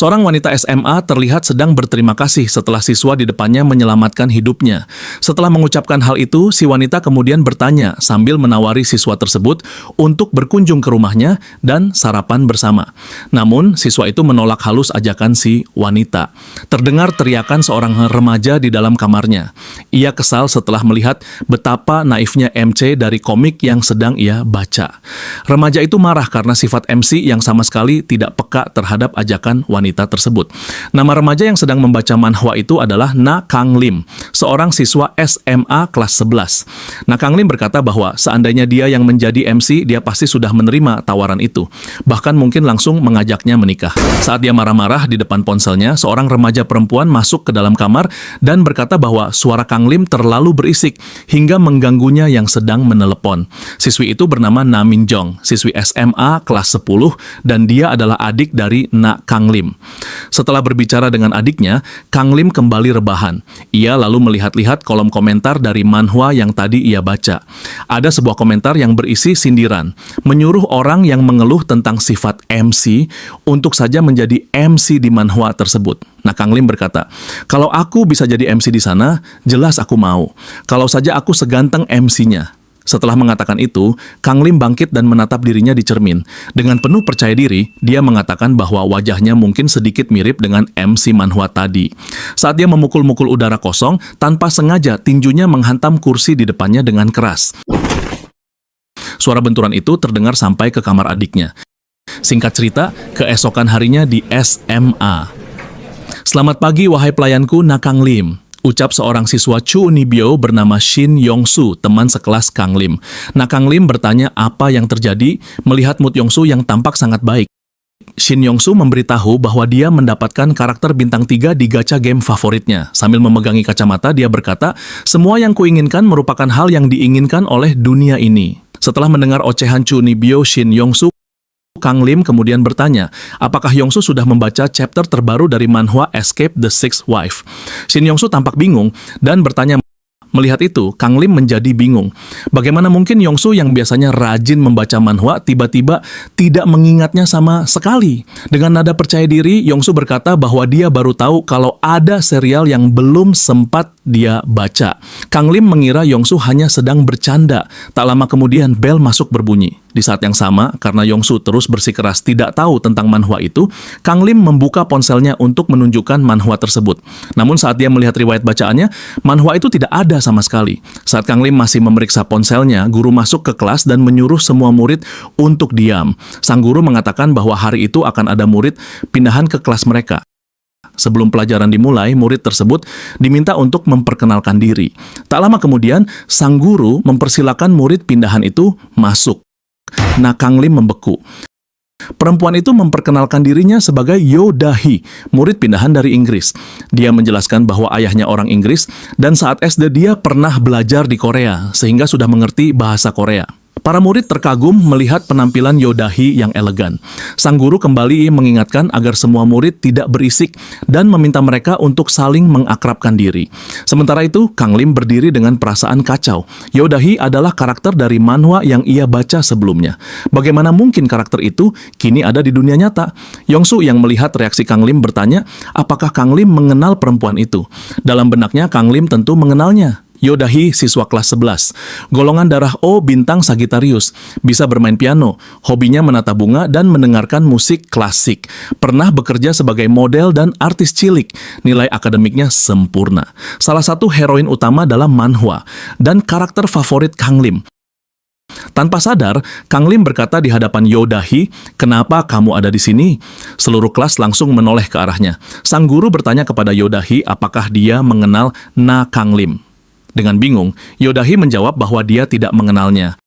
Seorang wanita SMA terlihat sedang berterima kasih setelah siswa di depannya menyelamatkan hidupnya. Setelah mengucapkan hal itu, si wanita kemudian bertanya sambil menawari siswa tersebut untuk berkunjung ke rumahnya dan sarapan bersama. Namun, siswa itu menolak halus ajakan si wanita. Terdengar teriakan seorang remaja di dalam kamarnya. Ia kesal setelah melihat betapa naifnya MC dari komik yang sedang ia baca. Remaja itu marah karena sifat MC yang sama sekali tidak peka terhadap ajakan wanita tersebut. Nama remaja yang sedang membaca manhwa itu adalah Na Kang Lim, seorang siswa SMA kelas 11. Na Kang Lim berkata bahwa seandainya dia yang menjadi MC, dia pasti sudah menerima tawaran itu. Bahkan mungkin langsung mengajaknya menikah. Saat dia marah-marah di depan ponselnya, seorang remaja perempuan masuk ke dalam kamar dan berkata bahwa suara Kang Lim terlalu berisik hingga mengganggunya yang sedang menelepon. Siswi itu bernama Na Min Jong, siswi SMA kelas 10, dan dia adalah adik dari Na Kang Lim. Setelah berbicara dengan adiknya, Kang Lim kembali rebahan. Ia lalu melihat-lihat kolom komentar dari manhwa yang tadi ia baca. Ada sebuah komentar yang berisi sindiran, menyuruh orang yang mengeluh tentang sifat MC untuk saja menjadi MC di manhwa tersebut. Nah, Kang Lim berkata, "Kalau aku bisa jadi MC di sana, jelas aku mau. Kalau saja aku seganteng MC-nya." Setelah mengatakan itu, Kang Lim bangkit dan menatap dirinya di cermin. Dengan penuh percaya diri, dia mengatakan bahwa wajahnya mungkin sedikit mirip dengan MC manhwa tadi. Saat dia memukul-mukul udara kosong, tanpa sengaja tinjunya menghantam kursi di depannya dengan keras. Suara benturan itu terdengar sampai ke kamar adiknya. Singkat cerita, keesokan harinya di SMA. "Selamat pagi wahai pelayanku Na Kang Lim," ucap seorang siswa Chu Nibyo bernama Shin Yong-su, teman sekelas Kang Lim. Nah, Kang Lim bertanya apa yang terjadi melihat mood Yong-su yang tampak sangat baik. Shin Yong-su memberitahu bahwa dia mendapatkan karakter bintang 3 di gacha game favoritnya. Sambil memegangi kacamata, dia berkata, "Semua yang kuinginkan merupakan hal yang diinginkan oleh dunia ini." Setelah mendengar ocehan Chu Nibyo Shin Yong-su, Kang Lim kemudian bertanya, apakah Yongsu sudah membaca chapter terbaru dari manhwa Escape the Sixth Wife. Shin Yongsu tampak bingung dan bertanya. Melihat itu, Kang Lim menjadi bingung. Bagaimana mungkin Yongsu yang biasanya rajin membaca manhwa tiba-tiba tidak mengingatnya sama sekali? Dengan nada percaya diri, Yongsu berkata bahwa dia baru tahu kalau ada serial yang belum sempat dia baca. Kang Lim mengira Yongsu hanya sedang bercanda. Tak lama kemudian bel masuk berbunyi. Di saat yang sama, karena Yongsu terus bersikeras tidak tahu tentang manhwa itu, Kang Lim membuka ponselnya untuk menunjukkan manhwa tersebut. Namun saat dia melihat riwayat bacaannya, manhwa itu tidak ada sama sekali. Saat Kang Lim masih memeriksa ponselnya, guru masuk ke kelas dan menyuruh semua murid untuk diam. Sang guru mengatakan bahwa hari itu akan ada murid pindahan ke kelas mereka. Sebelum pelajaran dimulai, murid tersebut diminta untuk memperkenalkan diri. Tak lama kemudian, sang guru mempersilakan murid pindahan itu masuk. Nah, Kang Lim membeku. Perempuan itu memperkenalkan dirinya sebagai Yo Dahi, murid pindahan dari Inggris. Dia menjelaskan bahwa ayahnya orang Inggris dan saat SD dia pernah belajar di Korea, sehingga sudah mengerti bahasa Korea. Para murid terkagum melihat penampilan Yo Dahi yang elegan. Sang guru kembali mengingatkan agar semua murid tidak berisik dan meminta mereka untuk saling mengakrabkan diri. Sementara itu, Kang Lim berdiri dengan perasaan kacau. Yo Dahi adalah karakter dari manhwa yang ia baca sebelumnya. Bagaimana mungkin karakter itu kini ada di dunia nyata? Yongsu yang melihat reaksi Kang Lim bertanya, apakah Kang Lim mengenal perempuan itu? Dalam benaknya, Kang Lim tentu mengenalnya. Yo Dahi siswa kelas 11, golongan darah O bintang Sagittarius, bisa bermain piano, hobinya menata bunga dan mendengarkan musik klasik, pernah bekerja sebagai model dan artis cilik, nilai akademiknya sempurna, salah satu heroin utama dalam manhwa, dan karakter favorit Kang Lim. Tanpa sadar, Kang Lim berkata di hadapan Yo Dahi, "Kenapa kamu ada di sini?" Seluruh kelas langsung menoleh ke arahnya. Sang guru bertanya kepada Yo Dahi apakah dia mengenal Na Kang Lim. Dengan bingung, Yo Dahi menjawab bahwa dia tidak mengenalnya.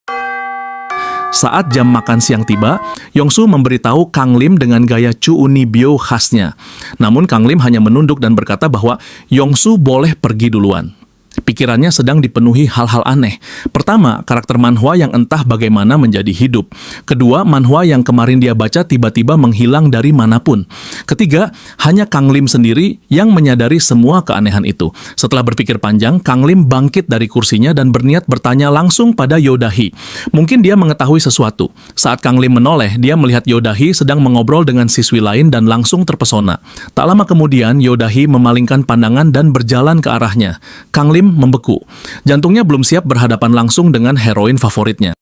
Saat jam makan siang tiba, Yongsu memberitahu Kang Lim dengan gaya Chu Nibyo khasnya. Namun Kang Lim hanya menunduk dan berkata bahwa Yongsu boleh pergi duluan. Pikirannya sedang dipenuhi hal-hal aneh. Pertama, karakter manhwa yang entah bagaimana menjadi hidup. Kedua, manhwa yang kemarin dia baca tiba-tiba menghilang dari manapun. Ketiga, hanya Kang Lim sendiri yang menyadari semua keanehan itu. Setelah berpikir panjang, Kang Lim bangkit dari kursinya dan berniat bertanya langsung pada Yodahi. Mungkin dia mengetahui sesuatu. Saat Kang Lim menoleh, dia melihat Yodahi sedang mengobrol dengan siswi lain dan langsung terpesona. Tak lama kemudian, Yodahi memalingkan pandangan dan berjalan ke arahnya. Kang Lim membeku. Jantungnya belum siap berhadapan langsung dengan heroin favoritnya.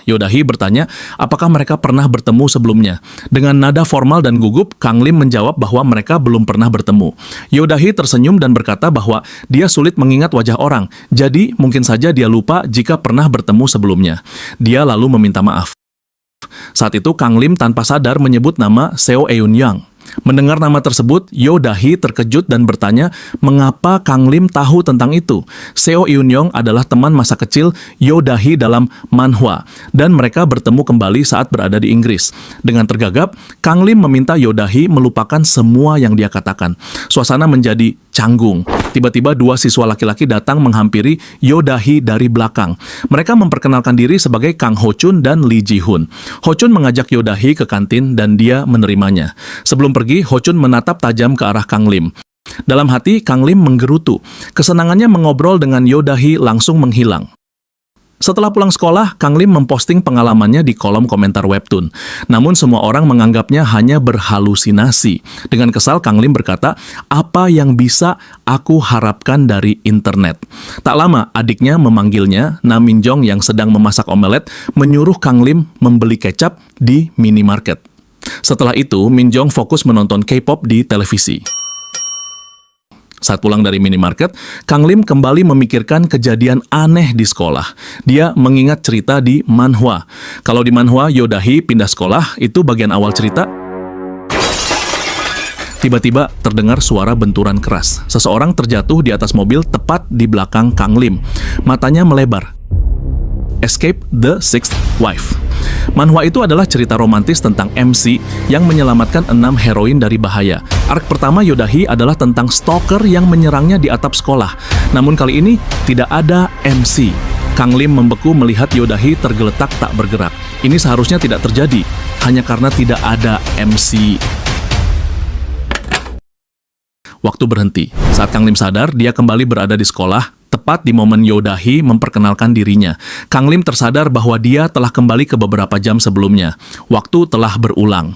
Yodahi bertanya, apakah mereka pernah bertemu sebelumnya? Dengan nada formal dan gugup, Kang Lim menjawab bahwa mereka belum pernah bertemu. Yodahi tersenyum dan berkata bahwa dia sulit mengingat wajah orang, jadi mungkin saja dia lupa jika pernah bertemu sebelumnya. Dia lalu meminta maaf. Saat itu Kang Lim tanpa sadar menyebut nama Seo Eun Yang. Mendengar nama tersebut, Yodahi terkejut dan bertanya mengapa Kang Lim tahu tentang itu. Seo Eun Yong adalah teman masa kecil Yodahi dalam manhwa, dan mereka bertemu kembali saat berada di Inggris. Dengan tergagap, Kang Lim meminta Yodahi melupakan semua yang dia katakan. Suasana menjadi canggung. Tiba-tiba dua siswa laki-laki datang menghampiri Yodahi dari belakang. Mereka memperkenalkan diri sebagai Kang Ho Chun dan Lee Ji Hun. Ho Chun mengajak Yodahi ke kantin dan dia menerimanya. Sebelum pergi, Ho Chun menatap tajam ke arah Kang Lim. Dalam hati, Kang Lim menggerutu. Kesenangannya mengobrol dengan Yodahi langsung menghilang. Setelah pulang sekolah, Kang Lim memposting pengalamannya di kolom komentar webtoon. Namun semua orang menganggapnya hanya berhalusinasi. Dengan kesal, Kang Lim berkata, apa yang bisa aku harapkan dari internet? Tak lama, adiknya memanggilnya, Nam Min Jong yang sedang memasak omelet, menyuruh Kang Lim membeli kecap di minimarket. Setelah itu, Min Jong fokus menonton K-pop di televisi. Saat pulang dari minimarket, Kang Lim kembali memikirkan kejadian aneh di sekolah. Dia mengingat cerita di manhwa. Kalau di manhwa Yodahi pindah sekolah, itu bagian awal cerita. Tiba-tiba terdengar suara benturan keras. Seseorang terjatuh di atas mobil tepat di belakang Kang Lim. Matanya melebar. Escape the Sixth Wife. Manhwa itu adalah cerita romantis tentang MC yang menyelamatkan 6 heroin dari bahaya. Arc pertama Yodahi adalah tentang stalker yang menyerangnya di atap sekolah. Namun kali ini tidak ada MC. Kang Lim membeku melihat Yodahi tergeletak tak bergerak. Ini seharusnya tidak terjadi, hanya karena tidak ada MC. Waktu berhenti. Saat Kang Lim sadar, dia kembali berada di sekolah, tepat di momen Yodahi memperkenalkan dirinya. Kang Lim tersadar bahwa dia telah kembali ke beberapa jam sebelumnya. Waktu telah berulang.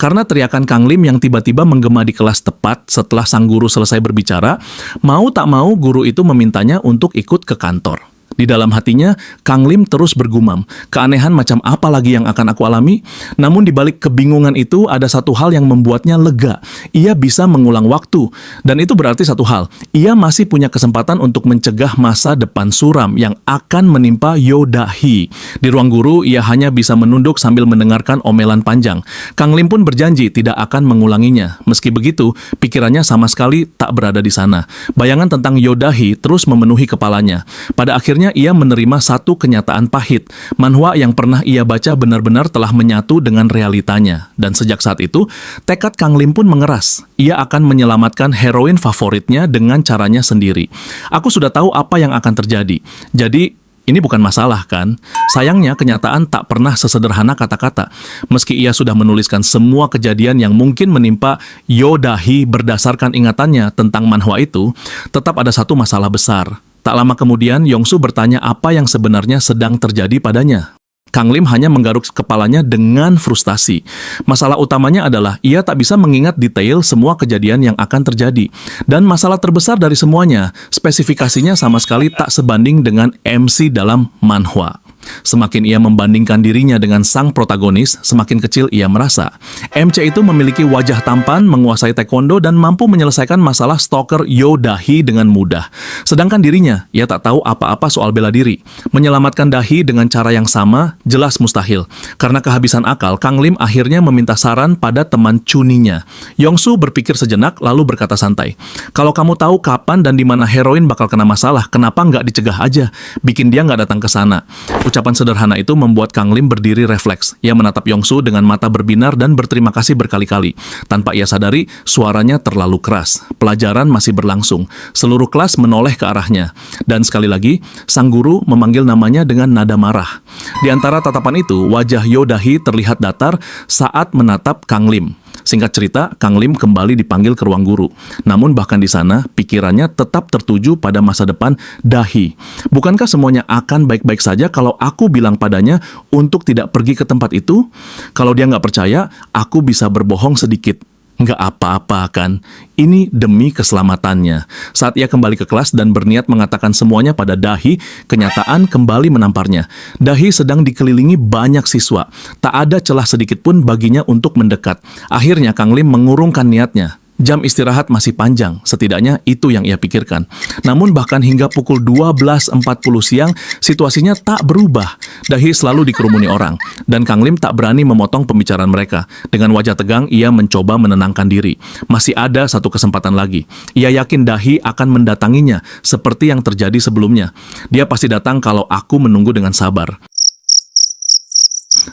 Karena teriakan Kang Lim yang tiba-tiba menggema di kelas tepat setelah sang guru selesai berbicara, mau tak mau guru itu memintanya untuk ikut ke kantor. Di dalam hatinya, Kang Lim terus bergumam, keanehan macam apa lagi yang akan aku alami? Namun di balik kebingungan itu ada satu hal yang membuatnya lega. Ia bisa mengulang waktu. Dan itu berarti satu hal, ia masih punya kesempatan untuk mencegah masa depan suram yang akan menimpa Yodahi. Di ruang guru, ia hanya bisa menunduk sambil mendengarkan omelan panjang. Kang Lim pun berjanji tidak akan mengulanginya. Meski begitu, pikirannya sama sekali tak berada di sana. Bayangan tentang Yodahi terus memenuhi kepalanya. Pada akhirnya, ia menerima satu kenyataan pahit. Manhwa yang pernah ia baca benar-benar telah menyatu dengan realitanya. Dan sejak saat itu, tekad Kang Lim pun mengeras. Ia akan menyelamatkan heroin favoritnya dengan caranya sendiri. Aku sudah tahu apa yang akan terjadi. Jadi, ini bukan masalah kan? Sayangnya kenyataan tak pernah sesederhana kata-kata. Meski ia sudah menuliskan semua kejadian yang mungkin menimpa Yodahi berdasarkan ingatannya tentang manhwa itu, tetap ada satu masalah besar. Tak lama kemudian, Yongsu bertanya apa yang sebenarnya sedang terjadi padanya. Kang Lim hanya menggaruk kepalanya dengan frustasi. Masalah utamanya adalah ia tak bisa mengingat detail semua kejadian yang akan terjadi. Dan masalah terbesar dari semuanya, spesifikasinya sama sekali tak sebanding dengan MC dalam manhwa. Semakin ia membandingkan dirinya dengan sang protagonis, semakin kecil ia merasa. MC itu memiliki wajah tampan, menguasai taekwondo, dan mampu menyelesaikan masalah stalker Yodahi dengan mudah. Sedangkan dirinya, ia tak tahu apa-apa soal bela diri. Menyelamatkan Dahi dengan cara yang sama, jelas mustahil. Karena kehabisan akal, Kang Lim akhirnya meminta saran pada teman cuninya. Yongsu berpikir sejenak, lalu berkata santai, "Kalau kamu tahu kapan dan di mana heroin bakal kena masalah, kenapa nggak dicegah aja? Bikin dia nggak datang ke sana." Ucapan sederhana itu membuat Kang Lim berdiri refleks. Ia menatap Yongsu dengan mata berbinar dan berterima kasih berkali-kali. Tanpa ia sadari, suaranya terlalu keras. Pelajaran masih berlangsung. Seluruh kelas menoleh ke arahnya. Dan sekali lagi, sang guru memanggil namanya dengan nada marah. Di antara tatapan itu, wajah Yo Dahi terlihat datar saat menatap Kang Lim. Singkat cerita, Kang Lim kembali dipanggil ke ruang guru. Namun bahkan di sana, pikirannya tetap tertuju pada masa depan Dahi. Bukankah semuanya akan baik-baik saja kalau aku bilang padanya untuk tidak pergi ke tempat itu? Kalau dia nggak percaya, aku bisa berbohong sedikit. Nggak apa-apa kan? Ini demi keselamatannya. Saat ia kembali ke kelas dan berniat mengatakan semuanya pada Dahi, kenyataan kembali menamparnya. Dahi sedang dikelilingi banyak siswa. Tak ada celah sedikit pun baginya untuk mendekat. Akhirnya Kang Lim mengurungkan niatnya. Jam istirahat masih panjang, setidaknya itu yang ia pikirkan. Namun bahkan hingga pukul 12.40 siang, situasinya tak berubah. Dahi selalu dikerumuni orang, dan Kang Lim tak berani memotong pembicaraan mereka. Dengan wajah tegang, ia mencoba menenangkan diri. Masih ada satu kesempatan lagi. Ia yakin Dahi akan mendatanginya, seperti yang terjadi sebelumnya. Dia pasti datang kalau aku menunggu dengan sabar.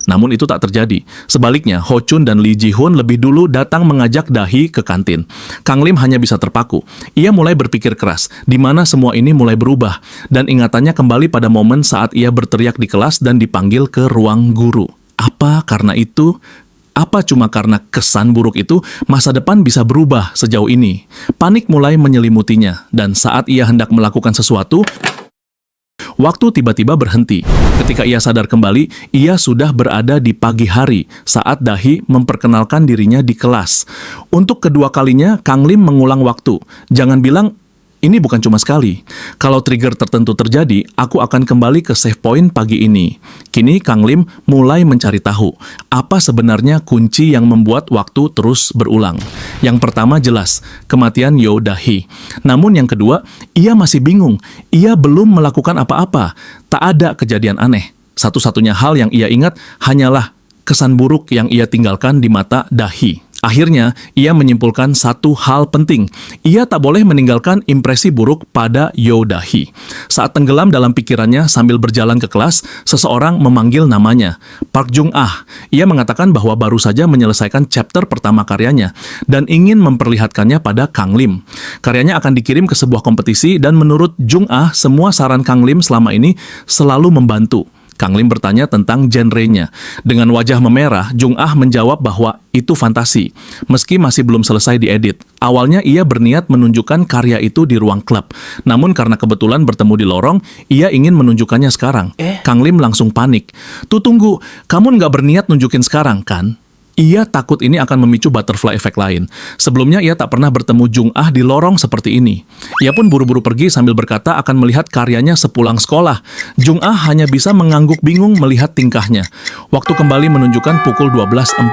Namun itu tak terjadi. Sebaliknya, Ho Chun dan Lee Ji Hoon lebih dulu datang mengajak Dahi ke kantin. Kang Lim hanya bisa terpaku. Ia mulai berpikir keras, di mana semua ini mulai berubah, dan ingatannya kembali pada momen saat ia berteriak di kelas dan dipanggil ke ruang guru. Apa karena itu? Apa cuma karena kesan buruk itu, masa depan bisa berubah sejauh ini? Panik mulai menyelimutinya, dan saat ia hendak melakukan sesuatu, waktu tiba-tiba berhenti. Ketika ia sadar kembali, ia sudah berada di pagi hari saat Dahi memperkenalkan dirinya di kelas. Untuk kedua kalinya, Kang Lim mengulang waktu. Jangan bilang, ini bukan cuma sekali. Kalau trigger tertentu terjadi, aku akan kembali ke save point pagi ini. Kini Kang Lim mulai mencari tahu, apa sebenarnya kunci yang membuat waktu terus berulang. Yang pertama jelas, kematian Yo Dahi. Namun yang kedua, ia masih bingung. Ia belum melakukan apa-apa. Tak ada kejadian aneh. Satu-satunya hal yang ia ingat hanyalah kesan buruk yang ia tinggalkan di mata Dahi. Akhirnya, ia menyimpulkan satu hal penting. Ia tak boleh meninggalkan impresi buruk pada Yo Dahi. Saat tenggelam dalam pikirannya sambil berjalan ke kelas, seseorang memanggil namanya, Park Jung Ah. Ia mengatakan bahwa baru saja menyelesaikan chapter pertama karyanya dan ingin memperlihatkannya pada Kang Lim. Karyanya akan dikirim ke sebuah kompetisi dan menurut Jung Ah, semua saran Kang Lim selama ini selalu membantu. Kang Lim bertanya tentang genrenya. Dengan wajah memerah, Jung Ah menjawab bahwa itu fantasi, meski masih belum selesai diedit. Awalnya ia berniat menunjukkan karya itu di ruang klub. Namun karena kebetulan bertemu di lorong, ia ingin menunjukkannya sekarang. Kang Lim langsung panik. Tuh tunggu, kamu nggak berniat nunjukin sekarang, kan? Ia takut ini akan memicu butterfly effect lain. Sebelumnya ia tak pernah bertemu Jung Ah di lorong seperti ini. Ia pun buru-buru pergi sambil berkata akan melihat karyanya sepulang sekolah. Jung Ah hanya bisa mengangguk bingung melihat tingkahnya. Waktu kembali menunjukkan pukul 12.40.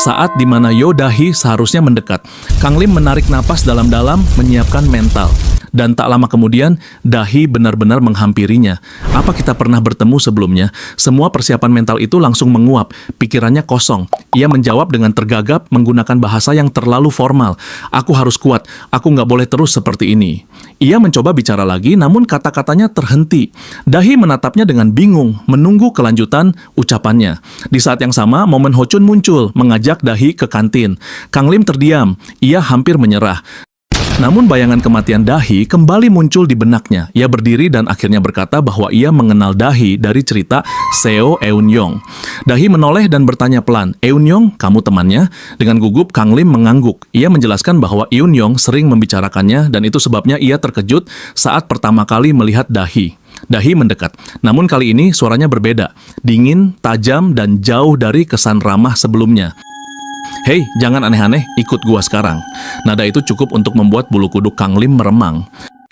Saat di mana Yo Dahi seharusnya mendekat. Kang Lim menarik napas dalam-dalam menyiapkan mental. Dan tak lama kemudian, Dahi benar-benar menghampirinya. Apa kita pernah bertemu sebelumnya? Semua persiapan mental itu langsung menguap. Pikirannya kosong. Ia menjawab dengan tergagap menggunakan bahasa yang terlalu formal. Aku harus kuat. Aku nggak boleh terus seperti ini. Ia mencoba bicara lagi, namun kata-katanya terhenti. Dahi menatapnya dengan bingung, menunggu kelanjutan ucapannya. Di saat yang sama, momen Ho Chun muncul, mengajak Dahi ke kantin. Kang Lim terdiam. Ia hampir menyerah. Namun bayangan kematian Dahi kembali muncul di benaknya. Ia berdiri dan akhirnya berkata bahwa ia mengenal Dahi dari cerita Seo Eun Yong. Dahi menoleh dan bertanya pelan, Eun Yong, kamu temannya? Dengan gugup, Kang Lim mengangguk. Ia menjelaskan bahwa Eun Yong sering membicarakannya dan itu sebabnya ia terkejut saat pertama kali melihat Dahi. Dahi mendekat. Namun kali ini suaranya berbeda. Dingin, tajam, dan jauh dari kesan ramah sebelumnya. Hei, jangan aneh-aneh, ikut gua sekarang. Nada itu cukup untuk membuat bulu kuduk Kang Lim meremang.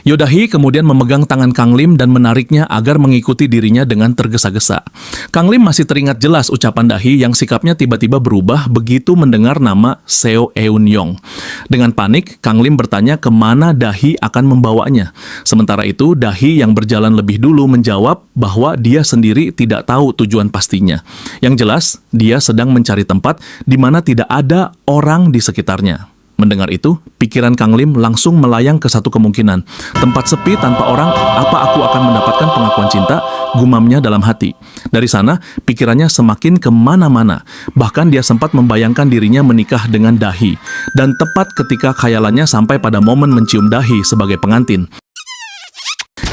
Yo Dahi kemudian memegang tangan Kang Lim dan menariknya agar mengikuti dirinya dengan tergesa-gesa. Kang Lim masih teringat jelas ucapan Dahi yang sikapnya tiba-tiba berubah begitu mendengar nama Seo Eun Yong. Dengan panik, Kang Lim bertanya kemana Dahi akan membawanya. Sementara itu, Dahi yang berjalan lebih dulu menjawab bahwa dia sendiri tidak tahu tujuan pastinya. Yang jelas, dia sedang mencari tempat di mana tidak ada orang di sekitarnya. Mendengar itu, pikiran Kang Lim langsung melayang ke satu kemungkinan. Tempat sepi tanpa orang, apa aku akan mendapatkan pengakuan cinta? Gumamnya dalam hati. Dari sana, pikirannya semakin kemana-mana. Bahkan dia sempat membayangkan dirinya menikah dengan Dahi. Dan tepat ketika khayalannya sampai pada momen mencium Dahi sebagai pengantin,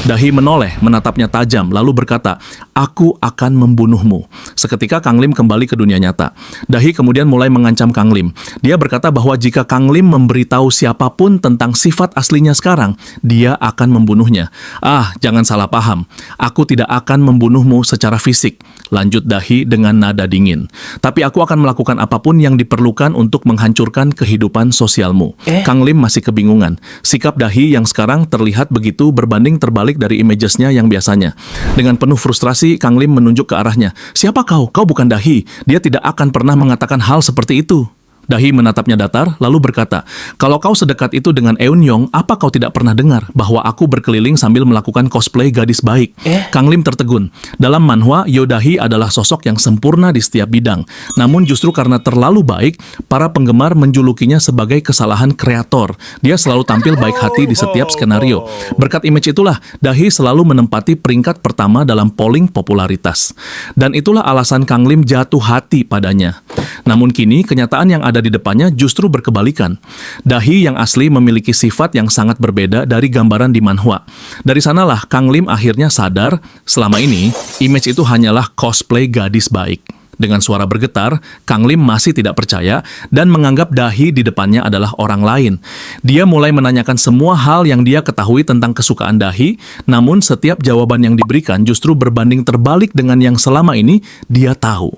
Dahi menoleh, menatapnya tajam, lalu berkata, "Aku akan membunuhmu." Seketika Kang Lim kembali ke dunia nyata. Dahi kemudian mulai mengancam Kang Lim. Dia berkata bahwa jika Kang Lim memberitahu siapapun tentang sifat aslinya sekarang, dia akan membunuhnya. "Ah, jangan salah paham. Aku tidak akan membunuhmu secara fisik," lanjut Dahi dengan nada dingin. "Tapi aku akan melakukan apapun yang diperlukan untuk menghancurkan kehidupan sosialmu." Kang Lim masih kebingungan. Sikap Dahi yang sekarang terlihat begitu berbanding terbalik dari imagesnya yang biasanya. Dengan penuh frustrasi, Kang Lim menunjuk ke arahnya. "Siapa kau? Kau bukan Dahi. Dia tidak akan pernah mengatakan hal seperti itu." Dahi menatapnya datar, lalu berkata, "Kalau kau sedekat itu dengan Eun-yong, apa kau tidak pernah dengar bahwa aku berkeliling sambil melakukan cosplay gadis baik?" Kang Lim tertegun. Dalam manhwa, Dahi adalah sosok yang sempurna di setiap bidang. Namun justru karena terlalu baik, para penggemar menjulukinya sebagai kesalahan kreator. Dia selalu tampil baik hati di setiap skenario. Berkat image itulah, Dahi selalu menempati peringkat pertama dalam polling popularitas. Dan itulah alasan Kang Lim jatuh hati padanya. Namun kini, kenyataan yang ada di depannya justru berkebalikan. Dahi yang asli memiliki sifat yang sangat berbeda dari gambaran di manhwa. Dari sanalah Kang Lim akhirnya sadar, selama ini, image itu hanyalah cosplay gadis baik. Dengan suara bergetar, Kang Lim masih tidak percaya dan menganggap Dahi di depannya adalah orang lain. Dia mulai menanyakan semua hal yang dia ketahui tentang kesukaan Dahi, namun setiap jawaban yang diberikan justru berbanding terbalik dengan yang selama ini dia tahu.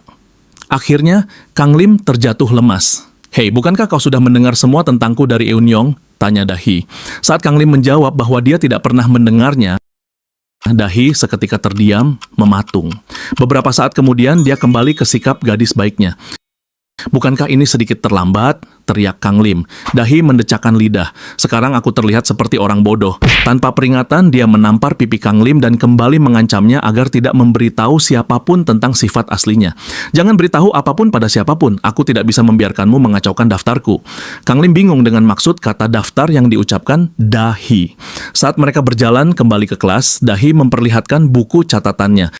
Akhirnya, Kang Lim terjatuh lemas. "Hei, bukankah kau sudah mendengar semua tentangku dari Eun-yong?" tanya Dahi. Saat Kang Lim menjawab bahwa dia tidak pernah mendengarnya, Dahi seketika terdiam, mematung. Beberapa saat kemudian, dia kembali ke sikap gadis baiknya. "Bukankah ini sedikit terlambat?" teriak Kang Lim. Dahi mendecakkan lidah. "Sekarang aku terlihat seperti orang bodoh." Tanpa peringatan, dia menampar pipi Kang Lim dan kembali mengancamnya agar tidak memberitahu siapapun tentang sifat aslinya. "Jangan beritahu apapun pada siapapun. Aku tidak bisa membiarkanmu mengacaukan daftarku." Kang Lim bingung dengan maksud kata daftar yang diucapkan Dahi. Saat mereka berjalan kembali ke kelas, Dahi memperlihatkan buku catatannya.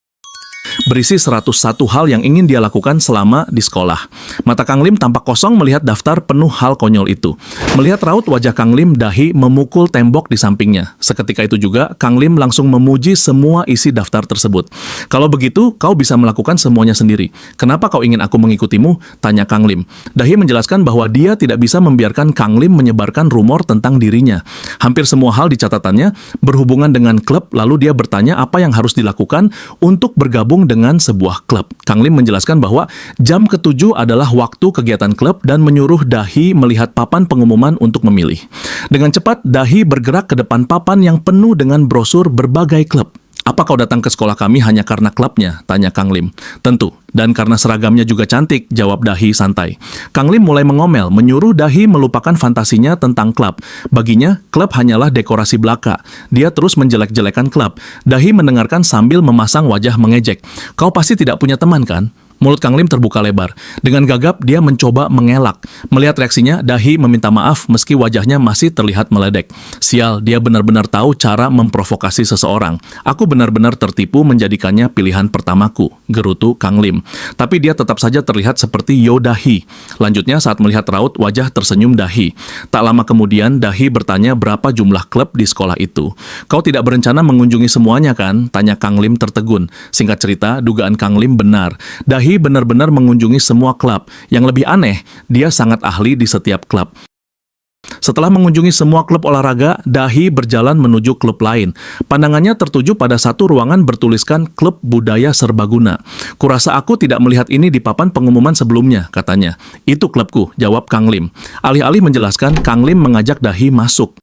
Berisi 101 hal yang ingin dia lakukan selama di sekolah. Mata Kang Lim tampak kosong melihat daftar penuh hal konyol itu. Melihat raut wajah Kang Lim, Dahi memukul tembok di sampingnya. Seketika itu juga, Kang Lim langsung memuji semua isi daftar tersebut. "Kalau begitu, kau bisa melakukan semuanya sendiri. Kenapa kau ingin aku mengikutimu?" tanya Kang Lim. Dahi menjelaskan bahwa dia tidak bisa membiarkan Kang Lim menyebarkan rumor tentang dirinya. Hampir semua hal di catatannya berhubungan dengan klub, lalu dia bertanya apa yang harus dilakukan untuk bergabung dengan sebuah klub. Kang Lim menjelaskan bahwa jam ke-7 adalah waktu kegiatan klub dan menyuruh Dahi melihat papan pengumuman untuk memilih. Dengan cepat, Dahi bergerak ke depan papan yang penuh dengan brosur berbagai klub. "Apa kau datang ke sekolah kami hanya karena klubnya?" tanya Kang Lim. "Tentu, dan karena seragamnya juga cantik," jawab Dahi santai. Kang Lim mulai mengomel, menyuruh Dahi melupakan fantasinya tentang klub. Baginya, klub hanyalah dekorasi belaka. Dia terus menjelek-jelekan klub. Dahi mendengarkan sambil memasang wajah mengejek. "Kau pasti tidak punya teman, kan?" Mulut Kang Lim terbuka lebar. Dengan gagap, dia mencoba mengelak. Melihat reaksinya, Dahi meminta maaf meski wajahnya masih terlihat meledek. "Sial, dia benar-benar tahu cara memprovokasi seseorang. Aku benar-benar tertipu menjadikannya pilihan pertamaku," gerutu Kang Lim. Tapi dia tetap saja terlihat seperti Dahi. Lanjutnya, saat melihat raut wajah tersenyum Dahi. Tak lama kemudian, Dahi bertanya berapa jumlah klub di sekolah itu. "Kau tidak berencana mengunjungi semuanya, kan?" tanya Kang Lim tertegun. Singkat cerita, dugaan Kang Lim benar. Dahi benar-benar mengunjungi semua klub. Yang lebih aneh, dia sangat ahli di setiap klub. Setelah mengunjungi semua klub olahraga, Dahi berjalan menuju klub lain. Pandangannya tertuju pada satu ruangan bertuliskan Klub Budaya Serbaguna. "Kurasa aku tidak melihat ini di papan pengumuman sebelumnya," katanya. "Itu klubku," jawab Kang Lim. Alih-alih menjelaskan, Kang Lim mengajak Dahi masuk.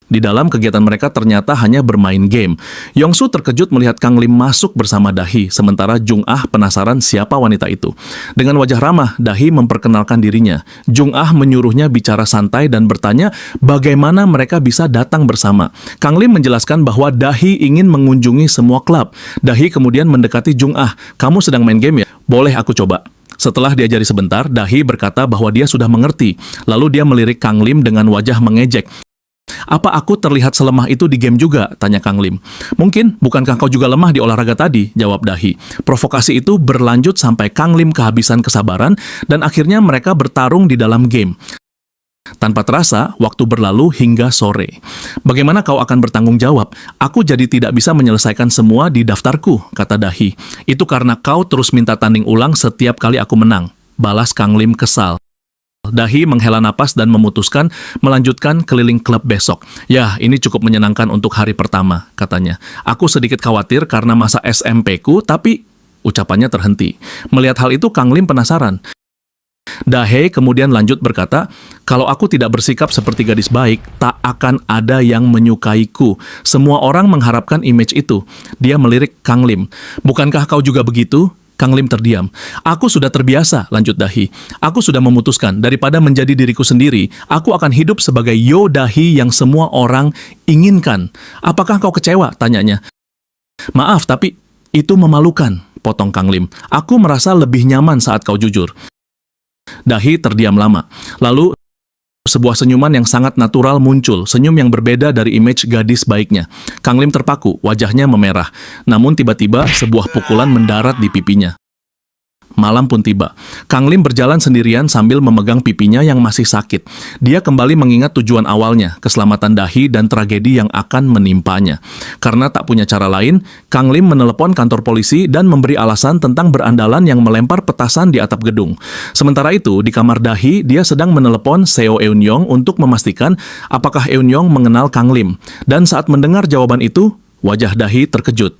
Di dalam kegiatan mereka ternyata hanya bermain game. Yongsu terkejut melihat Kang Lim masuk bersama Dahi, sementara Jung Ah penasaran siapa wanita itu. Dengan wajah ramah, Dahi memperkenalkan dirinya. Jung Ah menyuruhnya bicara santai dan bertanya bagaimana mereka bisa datang bersama. Kang Lim menjelaskan bahwa Dahi ingin mengunjungi semua klub. Dahi kemudian mendekati Jung Ah. "Kamu sedang main game ya? Boleh aku coba?" Setelah diajari sebentar, Dahi berkata bahwa dia sudah mengerti. Lalu dia melirik Kang Lim dengan wajah mengejek. "Apa aku terlihat selemah itu di game juga?" tanya Kang Lim. "Mungkin, bukankah kau juga lemah di olahraga tadi?" jawab Dahi. Provokasi itu berlanjut sampai Kang Lim kehabisan kesabaran dan akhirnya mereka bertarung di dalam game. Tanpa terasa, waktu berlalu hingga sore. "Bagaimana kau akan bertanggung jawab? Aku jadi tidak bisa menyelesaikan semua di daftarku," kata Dahi. "Itu karena kau terus minta tanding ulang setiap kali aku menang," balas Kang Lim kesal. Dahi menghela napas dan memutuskan melanjutkan keliling klub besok. "Ya, ini cukup menyenangkan untuk hari pertama," katanya. "Aku sedikit khawatir karena masa SMP-ku, tapi..." Ucapannya terhenti. Melihat hal itu, Kang Lim penasaran. Dahe kemudian lanjut berkata, "Kalau aku tidak bersikap seperti gadis baik, tak akan ada yang menyukaiku. Semua orang mengharapkan image itu." Dia melirik Kang Lim. "Bukankah kau juga begitu?" Kang Lim terdiam. "Aku sudah terbiasa," lanjut Dahi. "Aku sudah memutuskan, daripada menjadi diriku sendiri, aku akan hidup sebagai Yo Dahi yang semua orang inginkan." "Apakah kau kecewa?" tanyanya. "Maaf, tapi itu memalukan," potong Kang Lim. "Aku merasa lebih nyaman saat kau jujur." Dahi terdiam lama. Lalu, sebuah senyuman yang sangat natural muncul, senyum yang berbeda dari image gadis baiknya. Kang Lim terpaku, wajahnya memerah. Namun tiba-tiba sebuah pukulan mendarat di pipinya. Malam pun tiba. Kang Lim berjalan sendirian sambil memegang pipinya yang masih sakit. Dia kembali mengingat tujuan awalnya, keselamatan Dahi dan tragedi yang akan menimpanya. Karena tak punya cara lain, Kang Lim menelepon kantor polisi dan memberi alasan tentang berandalan yang melempar petasan di atap gedung. Sementara itu, di kamar Dahi, dia sedang menelepon Seo Eun Yong untuk memastikan apakah Eun Yong mengenal Kang Lim. Dan saat mendengar jawaban itu, wajah Dahi terkejut.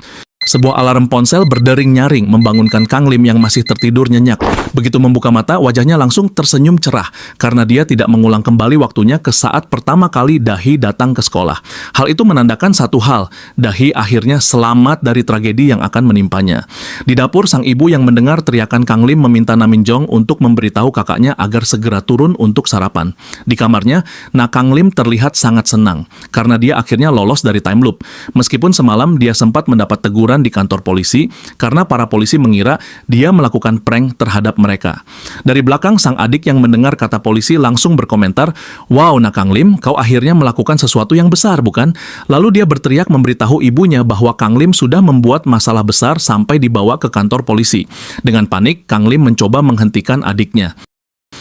Sebuah alarm ponsel berdering nyaring membangunkan Kang Lim yang masih tertidur nyenyak. Begitu membuka mata, wajahnya langsung tersenyum cerah karena dia tidak mengulang kembali waktunya ke saat pertama kali Dahi datang ke sekolah. Hal itu menandakan satu hal, Dahi akhirnya selamat dari tragedi yang akan menimpanya. Di dapur, sang ibu yang mendengar teriakan Kang Lim meminta Namin Jong untuk memberitahu kakaknya agar segera turun untuk sarapan. Di kamarnya, Kang Lim terlihat sangat senang karena dia akhirnya lolos dari time loop. Meskipun semalam dia sempat mendapat teguran di kantor polisi karena para polisi mengira dia melakukan prank terhadap mereka. Dari belakang, sang adik yang mendengar kata polisi langsung berkomentar, "Wow, Kang Lim, kau akhirnya melakukan sesuatu yang besar, bukan?" Lalu dia berteriak memberitahu ibunya bahwa Kang Lim sudah membuat masalah besar sampai dibawa ke kantor polisi. Dengan panik, Kang Lim mencoba menghentikan adiknya.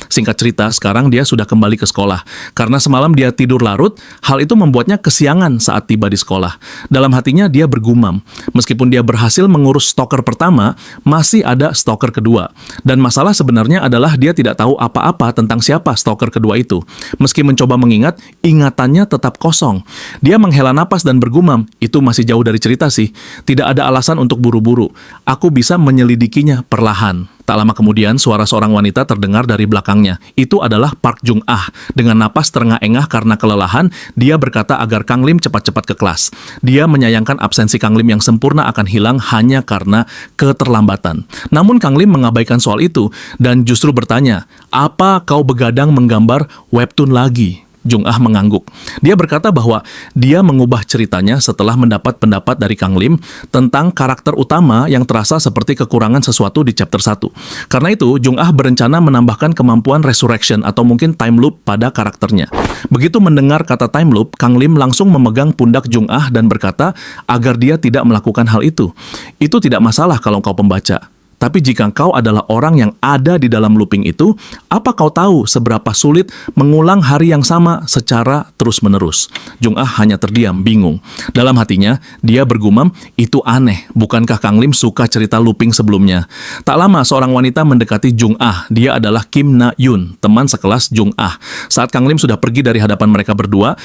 Singkat cerita, sekarang dia sudah kembali ke sekolah. Karena semalam dia tidur larut, hal itu membuatnya kesiangan saat tiba di sekolah. Dalam hatinya dia bergumam, meskipun dia berhasil mengurus stalker pertama, masih ada stalker kedua. Dan masalah sebenarnya adalah dia tidak tahu apa-apa tentang siapa stalker kedua itu. Meski mencoba mengingat, ingatannya tetap kosong. Dia menghela napas dan bergumam, "Itu masih jauh dari cerita sih. Tidak ada alasan untuk buru-buru. Aku bisa menyelidikinya perlahan." Tak lama kemudian, suara seorang wanita terdengar dari belakangnya. Itu adalah Park Jung Ah. Dengan napas terengah-engah karena kelelahan, dia berkata agar Kang Lim cepat-cepat ke kelas. Dia menyayangkan absensi Kang Lim yang sempurna akan hilang hanya karena keterlambatan. Namun Kang Lim mengabaikan soal itu dan justru bertanya, "Apa kau begadang menggambar webtoon lagi?" Jung Ah mengangguk. Dia berkata bahwa dia mengubah ceritanya setelah mendapat pendapat dari Kang Lim tentang karakter utama yang terasa seperti kekurangan sesuatu di chapter 1. Karena itu, Jung Ah berencana menambahkan kemampuan resurrection atau mungkin time loop pada karakternya. Begitu mendengar kata time loop, Kang Lim langsung memegang pundak Jung Ah dan berkata agar dia tidak melakukan hal itu. "Itu tidak masalah kalau kau pembaca. Tapi jika kau adalah orang yang ada di dalam looping itu, apa kau tahu seberapa sulit mengulang hari yang sama secara terus-menerus?" Jung Ah hanya terdiam, bingung. Dalam hatinya, dia bergumam, "Itu aneh, bukankah Kang Lim suka cerita looping sebelumnya?" Tak lama, seorang wanita mendekati Jung Ah. Dia adalah Kim Na Yun, teman sekelas Jung Ah. Saat Kang Lim sudah pergi dari hadapan mereka berdua,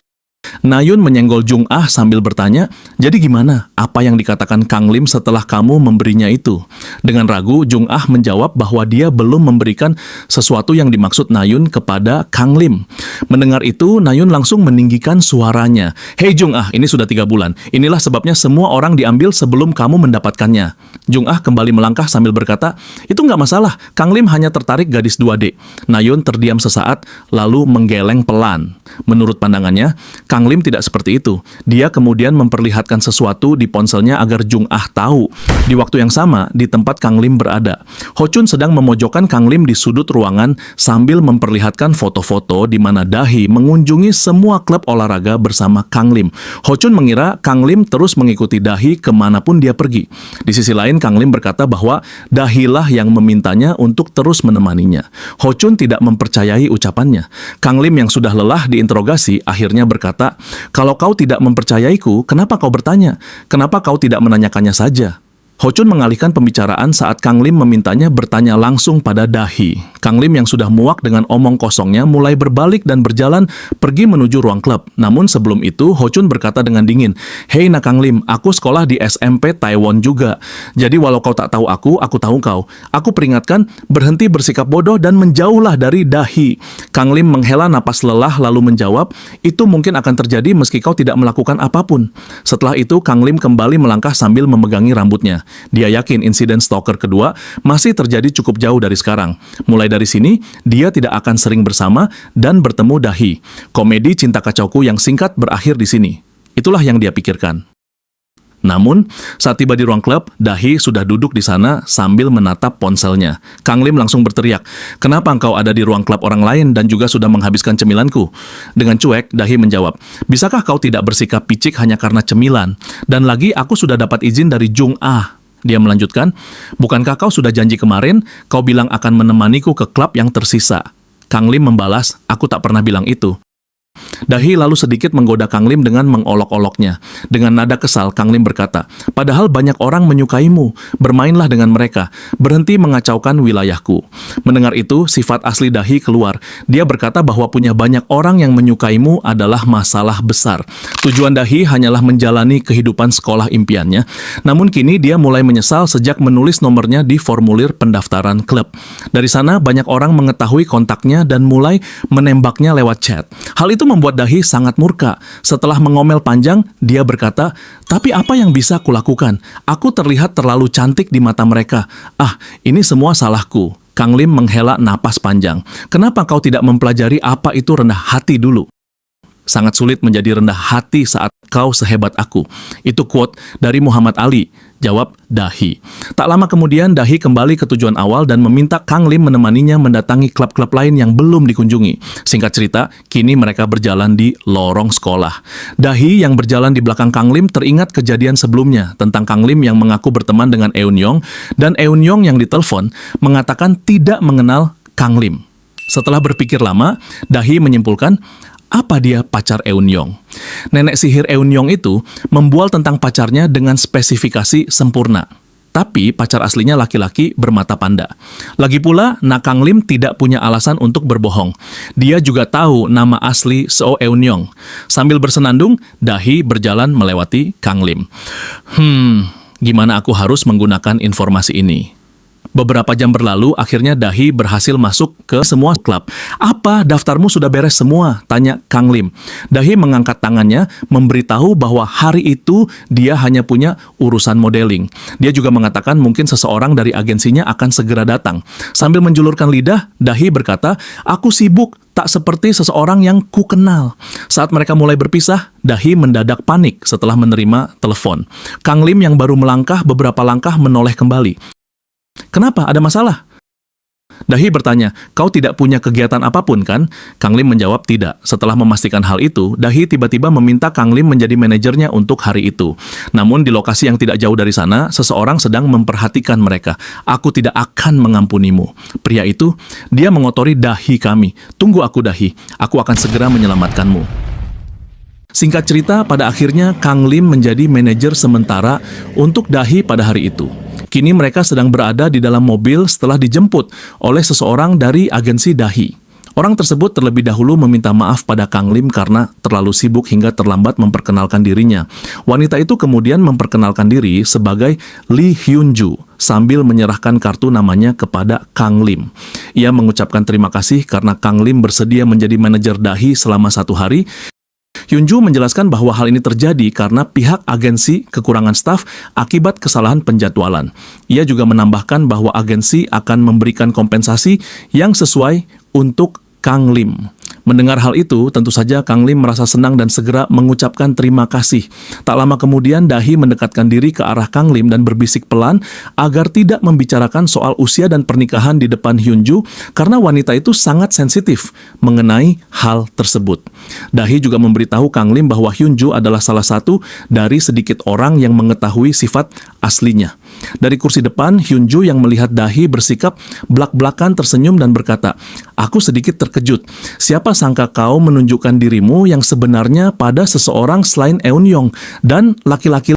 Nayun menyenggol Jung Ah sambil bertanya, "Jadi gimana? Apa yang dikatakan Kang Lim setelah kamu memberinya itu?" Dengan ragu, Jung Ah menjawab bahwa dia belum memberikan sesuatu yang dimaksud Nayun kepada Kang Lim. Mendengar itu, Nayun langsung meninggikan suaranya. "Hei Jung Ah, ini sudah 3 bulan. Inilah sebabnya semua orang diambil sebelum kamu mendapatkannya." Jung Ah kembali melangkah sambil berkata, "Itu nggak masalah. Kang Lim hanya tertarik gadis 2D. Nayun terdiam sesaat, lalu menggeleng pelan. Menurut pandangannya, Kang Kang Lim tidak seperti itu. Dia kemudian memperlihatkan sesuatu di ponselnya agar Jung Ah tahu. Di waktu yang sama, di tempat Kang Lim berada, Ho Chun sedang memojokkan Kang Lim di sudut ruangan sambil memperlihatkan foto-foto di mana Dahi mengunjungi semua klub olahraga bersama Kang Lim. Ho Chun mengira Kang Lim terus mengikuti Dahi kemanapun dia pergi. Di sisi lain, Kang Lim berkata bahwa Dahilah yang memintanya untuk terus menemaninya. Ho Chun tidak mempercayai ucapannya. Kang Lim yang sudah lelah diinterogasi akhirnya berkata, "Kalau kau tidak mempercayaiku, kenapa kau bertanya? Kenapa kau tidak menanyakannya saja?" Ho Chun mengalihkan pembicaraan saat Kang Lim memintanya bertanya langsung pada Dahi. Kang Lim yang sudah muak dengan omong kosongnya mulai berbalik dan berjalan pergi menuju ruang klub. Namun sebelum itu, Ho Chun berkata dengan dingin, "Hei nak Kang Lim, aku sekolah di SMP Taiwan juga. Jadi walau kau tak tahu aku tahu kau. Aku peringatkan, berhenti bersikap bodoh dan menjauhlah dari Dahi." Kang Lim menghela napas lelah lalu menjawab, "Itu mungkin akan terjadi meski kau tidak melakukan apapun." Setelah itu, Kang Lim kembali melangkah sambil memegangi rambutnya. Dia yakin insiden stalker kedua masih terjadi cukup jauh dari sekarang. Mulai dari sini, dia tidak akan sering bersama dan bertemu Dahi. Komedi cinta kacauku yang singkat berakhir di sini. Itulah yang dia pikirkan. Namun, saat tiba di ruang klub, Dahi sudah duduk di sana sambil menatap ponselnya. Kang Lim langsung berteriak, "Kenapa engkau ada di ruang klub orang lain dan juga sudah menghabiskan cemilanku?" Dengan cuek, Dahi menjawab, "Bisakah kau tidak bersikap picik hanya karena cemilan? Dan lagi aku sudah dapat izin dari Jung Ah." Dia melanjutkan, "Bukankah kau sudah janji kemarin, kau bilang akan menemaniku ke klub yang tersisa?" Kang Lim membalas, "Aku tak pernah bilang itu." Dahi lalu sedikit menggoda Kang Lim dengan mengolok-oloknya. Dengan nada kesal, Kang Lim berkata, "Padahal banyak orang menyukaimu, bermainlah dengan mereka, berhenti mengacaukan wilayahku." Mendengar itu, sifat asli Dahi keluar. Dia berkata bahwa punya banyak orang yang menyukaimu adalah masalah besar. Tujuan Dahi hanyalah menjalani kehidupan sekolah impiannya, namun kini dia mulai menyesal sejak menulis nomornya di formulir pendaftaran klub. Dari sana, banyak orang mengetahui kontaknya dan mulai menembaknya lewat chat. Hal itu membuat Dahi sangat murka. Setelah mengomel panjang, dia berkata, "Tapi apa yang bisa kulakukan? Aku terlihat terlalu cantik di mata mereka. Ah, ini semua salahku." Kang Lim menghela napas panjang. "Kenapa kau tidak mempelajari apa itu rendah hati dulu? Sangat sulit menjadi rendah hati saat kau sehebat aku." Itu quote dari Muhammad Ali, jawab Dahi. Tak lama kemudian, Dahi kembali ke tujuan awal dan meminta Kang Lim menemaninya mendatangi klub-klub lain yang belum dikunjungi. Singkat cerita, kini mereka berjalan di lorong sekolah. Dahi yang berjalan di belakang Kang Lim teringat kejadian sebelumnya tentang Kang Lim yang mengaku berteman dengan Eun Yong, dan Eun Yong yang ditelepon mengatakan tidak mengenal Kang Lim. Setelah berpikir lama, Dahi menyimpulkan, apa dia pacar Eun Yong? Nenek sihir Eun Yong itu membual tentang pacarnya dengan spesifikasi sempurna. Tapi pacar aslinya laki-laki bermata panda. Lagi pula, Nak Kang Lim tidak punya alasan untuk berbohong. Dia juga tahu nama asli Seo Eun Yong. Sambil bersenandung, Dahi berjalan melewati Kang Lim. Gimana aku harus menggunakan informasi ini? Beberapa jam berlalu, akhirnya Dahi berhasil masuk ke semua klub. "Apa, daftarmu sudah beres semua?" tanya Kang Lim. Dahi mengangkat tangannya, memberitahu bahwa hari itu dia hanya punya urusan modeling. Dia juga mengatakan mungkin seseorang dari agensinya akan segera datang. Sambil menjulurkan lidah, Dahi berkata, "Aku sibuk, tak seperti seseorang yang ku kenal." Saat mereka mulai berpisah, Dahi mendadak panik setelah menerima telepon. Kang Lim yang baru melangkah beberapa langkah menoleh kembali. "Kenapa? Ada masalah?" Dahi bertanya, "Kau tidak punya kegiatan apapun kan?" Kang Lim menjawab tidak. Setelah memastikan hal itu, Dahi tiba-tiba meminta Kang Lim menjadi manajernya untuk hari itu. Namun di lokasi yang tidak jauh dari sana, seseorang sedang memperhatikan mereka. "Aku tidak akan mengampunimu." Pria itu, dia mengotori dahi kami. "Tunggu aku Dahi, aku akan segera menyelamatkanmu." Singkat cerita, pada akhirnya Kang Lim menjadi manajer sementara untuk Dahi pada hari itu. Kini mereka sedang berada di dalam mobil setelah dijemput oleh seseorang dari agensi Dahi. Orang tersebut terlebih dahulu meminta maaf pada Kang Lim karena terlalu sibuk hingga terlambat memperkenalkan dirinya. Wanita itu kemudian memperkenalkan diri sebagai Lee Hyun-ju sambil menyerahkan kartu namanya kepada Kang Lim. Ia mengucapkan terima kasih karena Kang Lim bersedia menjadi manajer Dahi selama 1 hari. Hyun-ju menjelaskan bahwa hal ini terjadi karena pihak agensi kekurangan staf akibat kesalahan penjadwalan. Ia juga menambahkan bahwa agensi akan memberikan kompensasi yang sesuai untuk Kang Lim. Mendengar hal itu, tentu saja Kang Lim merasa senang dan segera mengucapkan terima kasih. Tak lama kemudian, Dahi mendekatkan diri ke arah Kang Lim dan berbisik pelan agar tidak membicarakan soal usia dan pernikahan di depan Hyunju karena wanita itu sangat sensitif mengenai hal tersebut. Dahi juga memberitahu Kang Lim bahwa Hyunju adalah salah satu dari sedikit orang yang mengetahui sifat aslinya. Dari kursi depan, Hyunju yang melihat Dahi bersikap blak-blakan tersenyum dan berkata, "Aku sedikit terkejut. Siapa sangka kau menunjukkan dirimu yang sebenarnya pada seseorang selain Eun-yong dan laki-laki."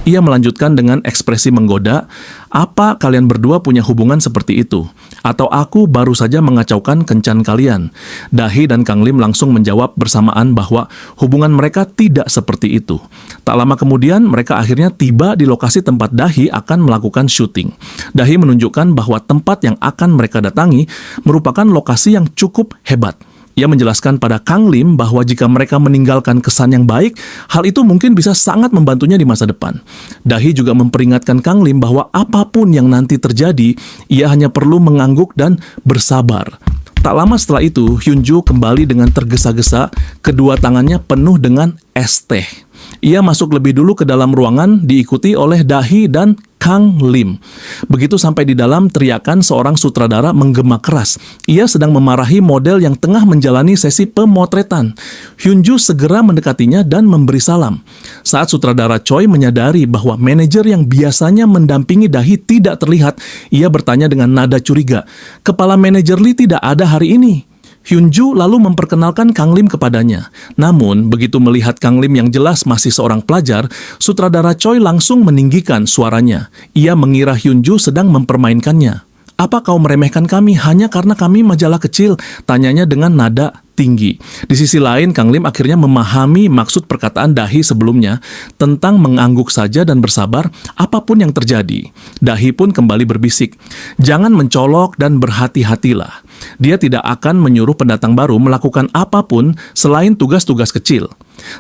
Ia melanjutkan dengan ekspresi menggoda, "Apa kalian berdua punya hubungan seperti itu? Atau aku baru saja mengacaukan kencan kalian?" Dahi dan Kang Lim langsung menjawab bersamaan bahwa hubungan mereka tidak seperti itu. Tak lama kemudian, mereka akhirnya tiba di lokasi tempat Dahi akan melakukan syuting. Dahi menunjukkan bahwa tempat yang akan mereka datangi merupakan lokasi yang cukup hebat. Ia menjelaskan pada Kang Lim bahwa jika mereka meninggalkan kesan yang baik, hal itu mungkin bisa sangat membantunya di masa depan. Dahi juga memperingatkan Kang Lim bahwa apapun yang nanti terjadi, ia hanya perlu mengangguk dan bersabar. Tak lama setelah itu, Hyunju kembali dengan tergesa-gesa, kedua tangannya penuh dengan es teh. Ia masuk lebih dulu ke dalam ruangan, diikuti oleh Dahi dan Kang Lim. Begitu sampai di dalam, teriakan seorang sutradara menggema keras. Ia sedang memarahi model yang tengah menjalani sesi pemotretan. Hyunju segera mendekatinya dan memberi salam. Saat sutradara Choi menyadari bahwa manajer yang biasanya mendampingi Dahi tidak terlihat, ia bertanya dengan nada curiga, "Kepala manajer Lee tidak ada hari ini?" Hyunju lalu memperkenalkan Kang Lim kepadanya. Namun, begitu melihat Kang Lim yang jelas masih seorang pelajar, sutradara Choi langsung meninggikan suaranya. Ia mengira Hyunju sedang mempermainkannya. "Apa kau meremehkan kami hanya karena kami majalah kecil?" tanyanya dengan nada tinggi. Di sisi lain, Kang Lim akhirnya memahami maksud perkataan Dahi sebelumnya tentang mengangguk saja dan bersabar apapun yang terjadi. Dahi pun kembali berbisik, "Jangan mencolok dan berhati-hatilah. Dia tidak akan menyuruh pendatang baru melakukan apapun selain tugas-tugas kecil."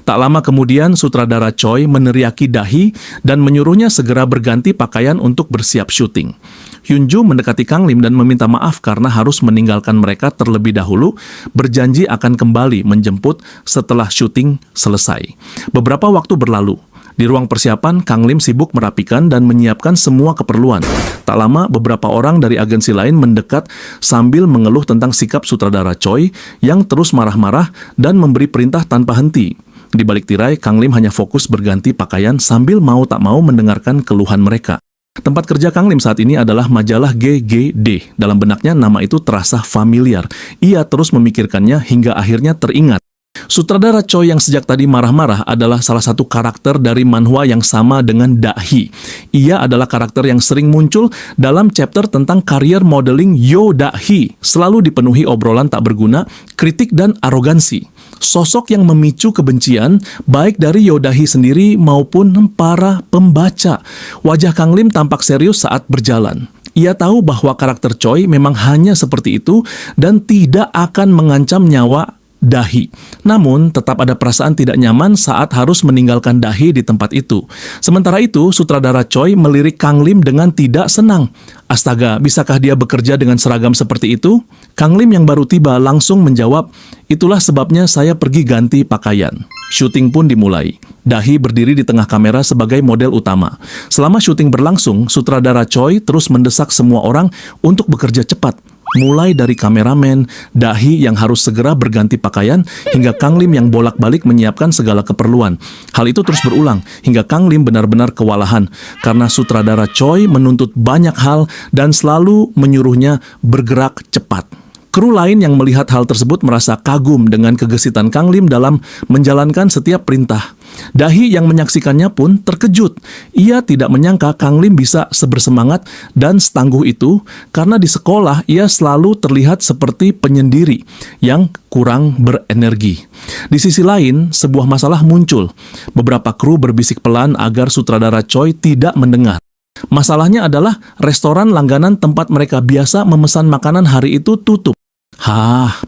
Tak lama kemudian, sutradara Choi meneriaki Dahi dan menyuruhnya segera berganti pakaian untuk bersiap syuting. Hyunju mendekati Kang Lim dan meminta maaf karena harus meninggalkan mereka terlebih dahulu, berjanji akan kembali menjemput setelah syuting selesai. Beberapa waktu berlalu. Di ruang persiapan, Kang Lim sibuk merapikan dan menyiapkan semua keperluan. Tak lama, beberapa orang dari agensi lain mendekat sambil mengeluh tentang sikap sutradara Choi yang terus marah-marah dan memberi perintah tanpa henti. Di balik tirai, Kang Lim hanya fokus berganti pakaian sambil mau tak mau mendengarkan keluhan mereka. Tempat kerja Kang Lim saat ini adalah majalah GGD. Dalam benaknya, nama itu terasa familiar. Ia terus memikirkannya hingga akhirnya teringat. Sutradara Choi yang sejak tadi marah-marah adalah salah satu karakter dari manhwa yang sama dengan Dahi. Ia adalah karakter yang sering muncul dalam chapter tentang karier modeling Yo Dahi. Selalu dipenuhi obrolan tak berguna, kritik dan arogansi. Sosok yang memicu kebencian baik dari Yo Dahi sendiri maupun para pembaca. Wajah Kang Lim tampak serius saat berjalan. Ia tahu bahwa karakter Choi memang hanya seperti itu dan tidak akan mengancam nyawa Dahi. Namun, tetap ada perasaan tidak nyaman saat harus meninggalkan Dahi di tempat itu. Sementara itu, sutradara Choi melirik Kang Lim dengan tidak senang. "Astaga, bisakah dia bekerja dengan seragam seperti itu?" Kang Lim yang baru tiba langsung menjawab, "Itulah sebabnya saya pergi ganti pakaian." Syuting pun dimulai. Dahi berdiri di tengah kamera sebagai model utama. Selama syuting berlangsung, sutradara Choi terus mendesak semua orang untuk bekerja cepat. Mulai dari kameramen, Dahi yang harus segera berganti pakaian, hingga Kang Lim yang bolak-balik menyiapkan segala keperluan. Hal itu terus berulang, hingga Kang Lim benar-benar kewalahan, karena sutradara Choi menuntut banyak hal dan selalu menyuruhnya bergerak cepat. Kru lain yang melihat hal tersebut merasa kagum dengan kegesitan Kang Lim dalam menjalankan setiap perintah. Dahi yang menyaksikannya pun terkejut. Ia tidak menyangka Kang Lim bisa sebersemangat dan setangguh itu karena di sekolah ia selalu terlihat seperti penyendiri yang kurang berenergi. Di sisi lain, sebuah masalah muncul. Beberapa kru berbisik pelan agar sutradara Choi tidak mendengar. Masalahnya adalah restoran langganan tempat mereka biasa memesan makanan hari itu tutup.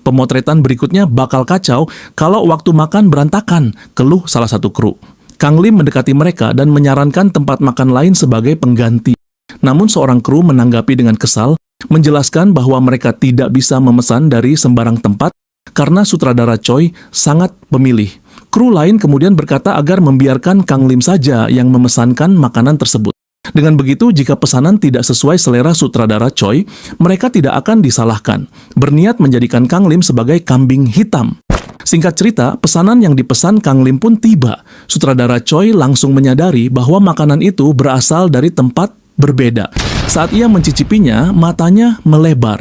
Pemotretan berikutnya bakal kacau kalau waktu makan berantakan, keluh salah satu kru. Kang Lim mendekati mereka dan menyarankan tempat makan lain sebagai pengganti. Namun seorang kru menanggapi dengan kesal, menjelaskan bahwa mereka tidak bisa memesan dari sembarang tempat Karena sutradara Choi sangat pemilih. Kru lain kemudian berkata agar membiarkan Kang Lim saja yang memesankan makanan tersebut. Dengan begitu, jika pesanan tidak sesuai selera sutradara Choi, mereka tidak akan disalahkan. Berniat menjadikan Kang Lim sebagai kambing hitam. Singkat cerita, pesanan yang dipesan Kang Lim pun tiba. Sutradara Choi langsung menyadari bahwa makanan itu berasal dari tempat berbeda. Saat ia mencicipinya, matanya melebar.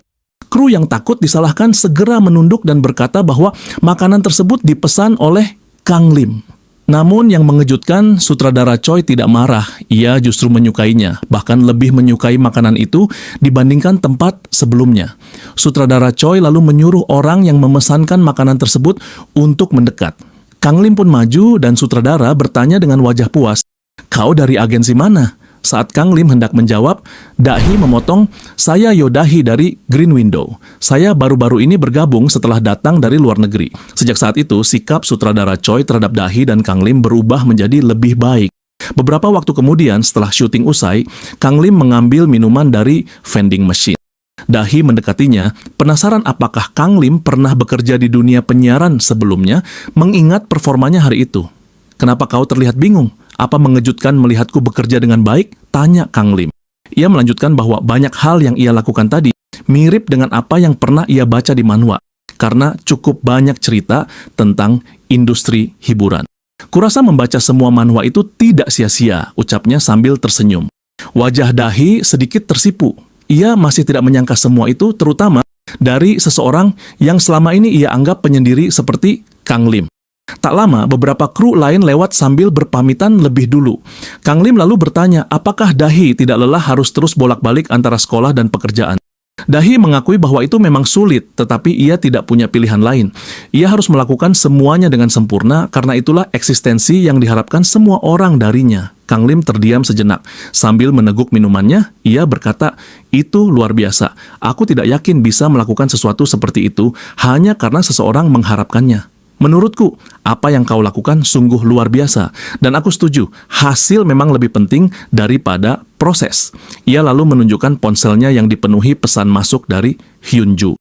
Kru yang takut disalahkan segera menunduk dan berkata bahwa makanan tersebut dipesan oleh Kang Lim. Namun yang mengejutkan, sutradara Choi tidak marah. Ia justru menyukainya, bahkan lebih menyukai makanan itu dibandingkan tempat sebelumnya. Sutradara Choi lalu menyuruh orang yang memesankan makanan tersebut untuk mendekat. Kang Lim pun maju dan sutradara bertanya dengan wajah puas, "Kau dari agensi mana?" Saat Kang Lim hendak menjawab, Dahi memotong, "Saya Yodahi dari Green Window. Saya baru-baru ini bergabung setelah datang dari luar negeri." Sejak saat itu, sikap sutradara Choi terhadap Dahi dan Kang Lim berubah menjadi lebih baik. Beberapa waktu kemudian, setelah syuting usai, Kang Lim mengambil minuman dari vending machine. Dahi mendekatinya, penasaran apakah Kang Lim pernah bekerja di dunia penyiaran sebelumnya, mengingat performanya hari itu. "Kenapa kau terlihat bingung? Apa mengejutkan melihatku bekerja dengan baik?" tanya Kang Lim. Ia melanjutkan bahwa banyak hal yang ia lakukan tadi mirip dengan apa yang pernah ia baca di manhwa, karena cukup banyak cerita tentang industri hiburan. "Kurasa membaca semua manhwa itu tidak sia-sia," ucapnya sambil tersenyum. Wajah Dahi sedikit tersipu. Ia masih tidak menyangka semua itu, terutama dari seseorang yang selama ini ia anggap penyendiri seperti Kang Lim. Tak lama, beberapa kru lain lewat sambil berpamitan lebih dulu. Kang Lim lalu bertanya, apakah Dahi tidak lelah harus terus bolak-balik antara sekolah dan pekerjaan. Dahi mengakui bahwa itu memang sulit, tetapi ia tidak punya pilihan lain. Ia harus melakukan semuanya dengan sempurna, karena itulah eksistensi yang diharapkan semua orang darinya. Kang Lim terdiam sejenak. Sambil meneguk minumannya, ia berkata, "Itu luar biasa. Aku tidak yakin bisa melakukan sesuatu seperti itu hanya karena seseorang mengharapkannya. Menurutku, apa yang kau lakukan sungguh luar biasa, dan aku setuju, hasil memang lebih penting daripada proses." Ia lalu menunjukkan ponselnya yang dipenuhi pesan masuk dari Hyunju.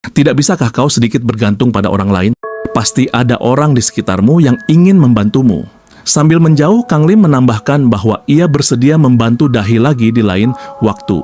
"Tidak bisakah kau sedikit bergantung pada orang lain? Pasti ada orang di sekitarmu yang ingin membantumu." Sambil menjauh, Kang Lim menambahkan bahwa ia bersedia membantu Dahi lagi di lain waktu.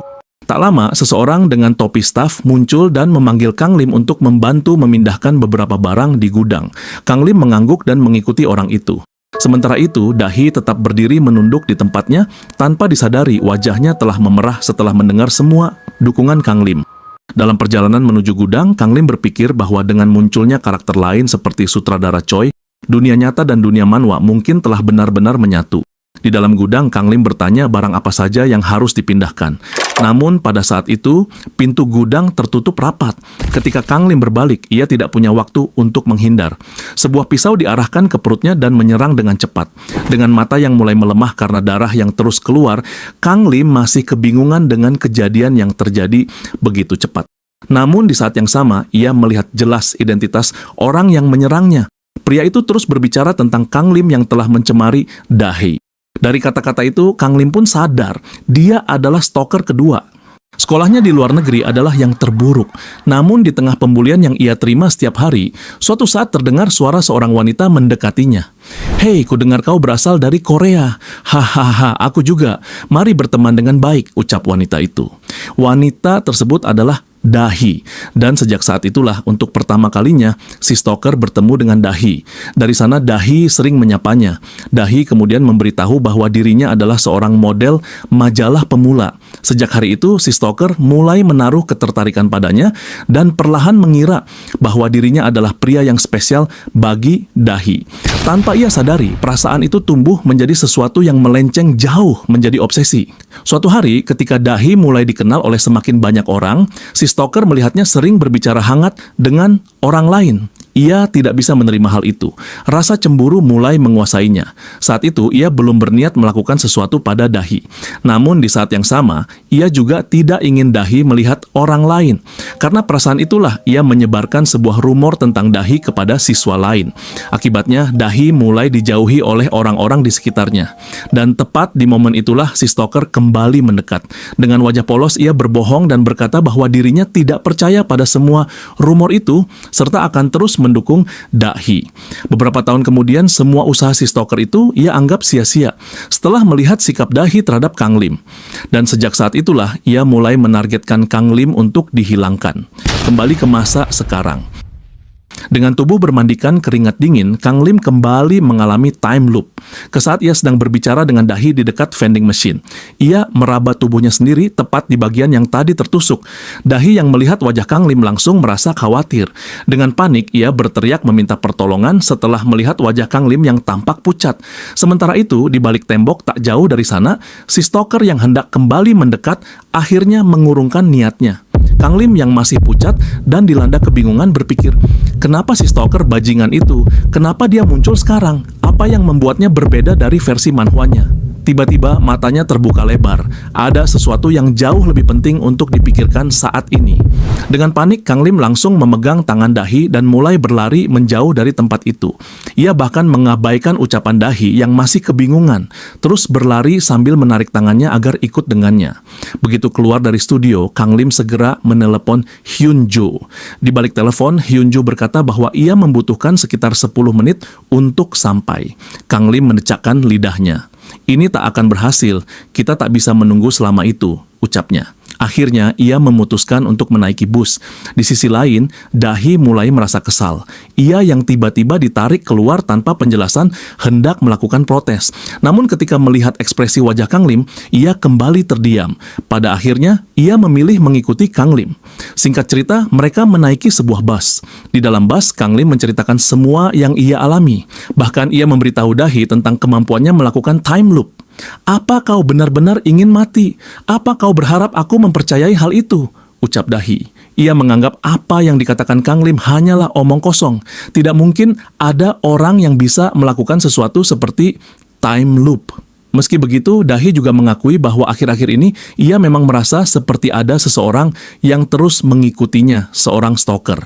Tak lama, seseorang dengan topi staf muncul dan memanggil Kang Lim untuk membantu memindahkan beberapa barang di gudang. Kang Lim mengangguk dan mengikuti orang itu. Sementara itu, Dahi tetap berdiri menunduk di tempatnya tanpa disadari wajahnya telah memerah setelah mendengar semua dukungan Kang Lim. Dalam perjalanan menuju gudang, Kang Lim berpikir bahwa dengan munculnya karakter lain seperti sutradara Choi, dunia nyata dan dunia manhwa mungkin telah benar-benar menyatu. Di dalam gudang, Kang Lim bertanya barang apa saja yang harus dipindahkan. Namun pada saat itu, pintu gudang tertutup rapat. Ketika Kang Lim berbalik, ia tidak punya waktu untuk menghindar. Sebuah pisau diarahkan ke perutnya dan menyerang dengan cepat. Dengan mata yang mulai melemah karena darah yang terus keluar, Kang Lim masih kebingungan dengan kejadian yang terjadi begitu cepat. Namun di saat yang sama, ia melihat jelas identitas orang yang menyerangnya. Pria itu terus berbicara tentang Kang Lim yang telah mencemari Dahi. Dari kata-kata itu, Kang Lim pun sadar dia adalah stalker kedua. Sekolahnya di luar negeri adalah yang terburuk. Namun di tengah pembulian yang ia terima setiap hari, suatu saat terdengar suara seorang wanita mendekatinya. "Hei, kudengar kau berasal dari Korea." "Hahaha, aku juga. Mari berteman dengan baik," ucap wanita itu. Wanita tersebut adalah Dahi. Dan sejak saat itulah untuk pertama kalinya si stalker bertemu dengan Dahi. Dari sana Dahi sering menyapanya. Dahi kemudian memberitahu bahwa dirinya adalah seorang model majalah pemula. Sejak hari itu si stalker mulai menaruh ketertarikan padanya dan perlahan mengira bahwa dirinya adalah pria yang spesial bagi Dahi. Tanpa ia sadari, perasaan itu tumbuh menjadi sesuatu yang melenceng jauh menjadi obsesi. Suatu hari ketika Dahi mulai dikenal oleh semakin banyak orang, si stalker melihatnya sering berbicara hangat dengan orang lain. Ia tidak bisa menerima hal itu. Rasa cemburu mulai menguasainya. Saat itu, ia belum berniat melakukan sesuatu pada Dahi. Namun di saat yang sama, ia juga tidak ingin Dahi melihat orang lain. Karena perasaan itulah ia menyebarkan sebuah rumor tentang Dahi kepada siswa lain. Akibatnya, Dahi mulai dijauhi oleh orang-orang di sekitarnya. Dan tepat di momen itulah si stalker kembali mendekat. Dengan wajah polos, ia berbohong dan berkata bahwa dirinya tidak percaya pada semua rumor itu, serta akan terus mendukung Dahi. Beberapa tahun kemudian, semua usaha si stalker itu ia anggap sia-sia setelah melihat sikap Dahi terhadap Kang Lim. Dan sejak saat itulah ia mulai menargetkan Kang Lim untuk dihilangkan. Kembali ke masa sekarang. Dengan tubuh bermandikan keringat dingin, Kang Lim kembali mengalami time loop. Kesaat ia sedang berbicara dengan Dahi di dekat vending machine. Ia meraba tubuhnya sendiri tepat di bagian yang tadi tertusuk. Dahi yang melihat wajah Kang Lim langsung merasa khawatir. Dengan panik, ia berteriak meminta pertolongan setelah melihat wajah Kang Lim yang tampak pucat. Sementara itu, di balik tembok tak jauh dari sana, si stalker yang hendak kembali mendekat akhirnya mengurungkan niatnya. Kang Lim yang masih pucat dan dilanda kebingungan berpikir, kenapa si stalker bajingan itu? Kenapa dia muncul sekarang? Apa yang membuatnya berbeda dari versi manhwanya? Tiba-tiba matanya terbuka lebar. Ada sesuatu yang jauh lebih penting untuk dipikirkan saat ini. Dengan panik, Kang Lim langsung memegang tangan Dahi dan mulai berlari menjauh dari tempat itu. Ia bahkan mengabaikan ucapan Dahi yang masih kebingungan, terus berlari sambil menarik tangannya agar ikut dengannya. Begitu keluar dari studio, Kang Lim segera menelepon Hyun Jo. Di balik telepon, Hyun Jo berkata bahwa ia membutuhkan sekitar 10 menit untuk sampai. Kang Lim mendecakkan lidahnya. Ini tak akan berhasil, kita tak bisa menunggu selama itu, ucapnya. Akhirnya, ia memutuskan untuk menaiki bus. Di sisi lain, Dahi mulai merasa kesal. Ia yang tiba-tiba ditarik keluar tanpa penjelasan hendak melakukan protes. Namun ketika melihat ekspresi wajah Kang Lim, ia kembali terdiam. Pada akhirnya, ia memilih mengikuti Kang Lim. Singkat cerita, mereka menaiki sebuah bus. Di dalam bus, Kang Lim menceritakan semua yang ia alami. Bahkan ia memberitahu Dahi tentang kemampuannya melakukan time loop. Apa kau benar-benar ingin mati? Apa kau berharap aku mempercayai hal itu? Ucap Dahi. Ia menganggap apa yang dikatakan Kang Lim hanyalah omong kosong. Tidak mungkin ada orang yang bisa melakukan sesuatu seperti time loop. Meski begitu, Dahi juga mengakui bahwa akhir-akhir ini ia memang merasa seperti ada seseorang yang terus mengikutinya, seorang stalker.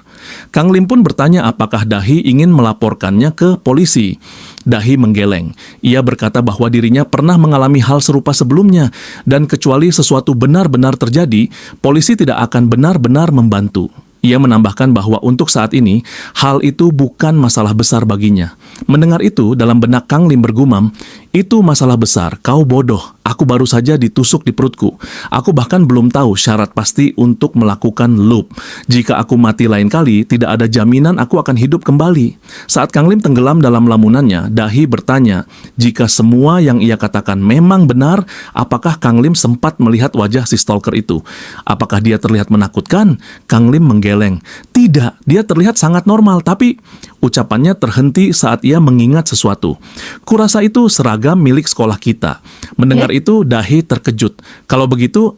Kang Lim pun bertanya apakah Dahi ingin melaporkannya ke polisi. Dahi menggeleng. Ia berkata bahwa dirinya pernah mengalami hal serupa sebelumnya, dan kecuali sesuatu benar-benar terjadi, polisi tidak akan benar-benar membantu. Ia menambahkan bahwa untuk saat ini, hal itu bukan masalah besar baginya. Mendengar itu, dalam benak Kang Lim bergumam, "Itu masalah besar, kau bodoh. Aku baru saja ditusuk di perutku. Aku bahkan belum tahu syarat pasti untuk melakukan loop. Jika aku mati lain kali, tidak ada jaminan aku akan hidup kembali." Saat Kang Lim tenggelam dalam lamunannya, Dahi bertanya, jika semua yang ia katakan memang benar, apakah Kang Lim sempat melihat wajah si stalker itu? Apakah dia terlihat menakutkan? Kang Lim menggeleng. Tidak, dia terlihat sangat normal, tapi ucapannya terhenti saat ia mengingat sesuatu. "Kurasa itu seragam milik sekolah kita." Mendengar itu, Dahi terkejut. Kalau begitu,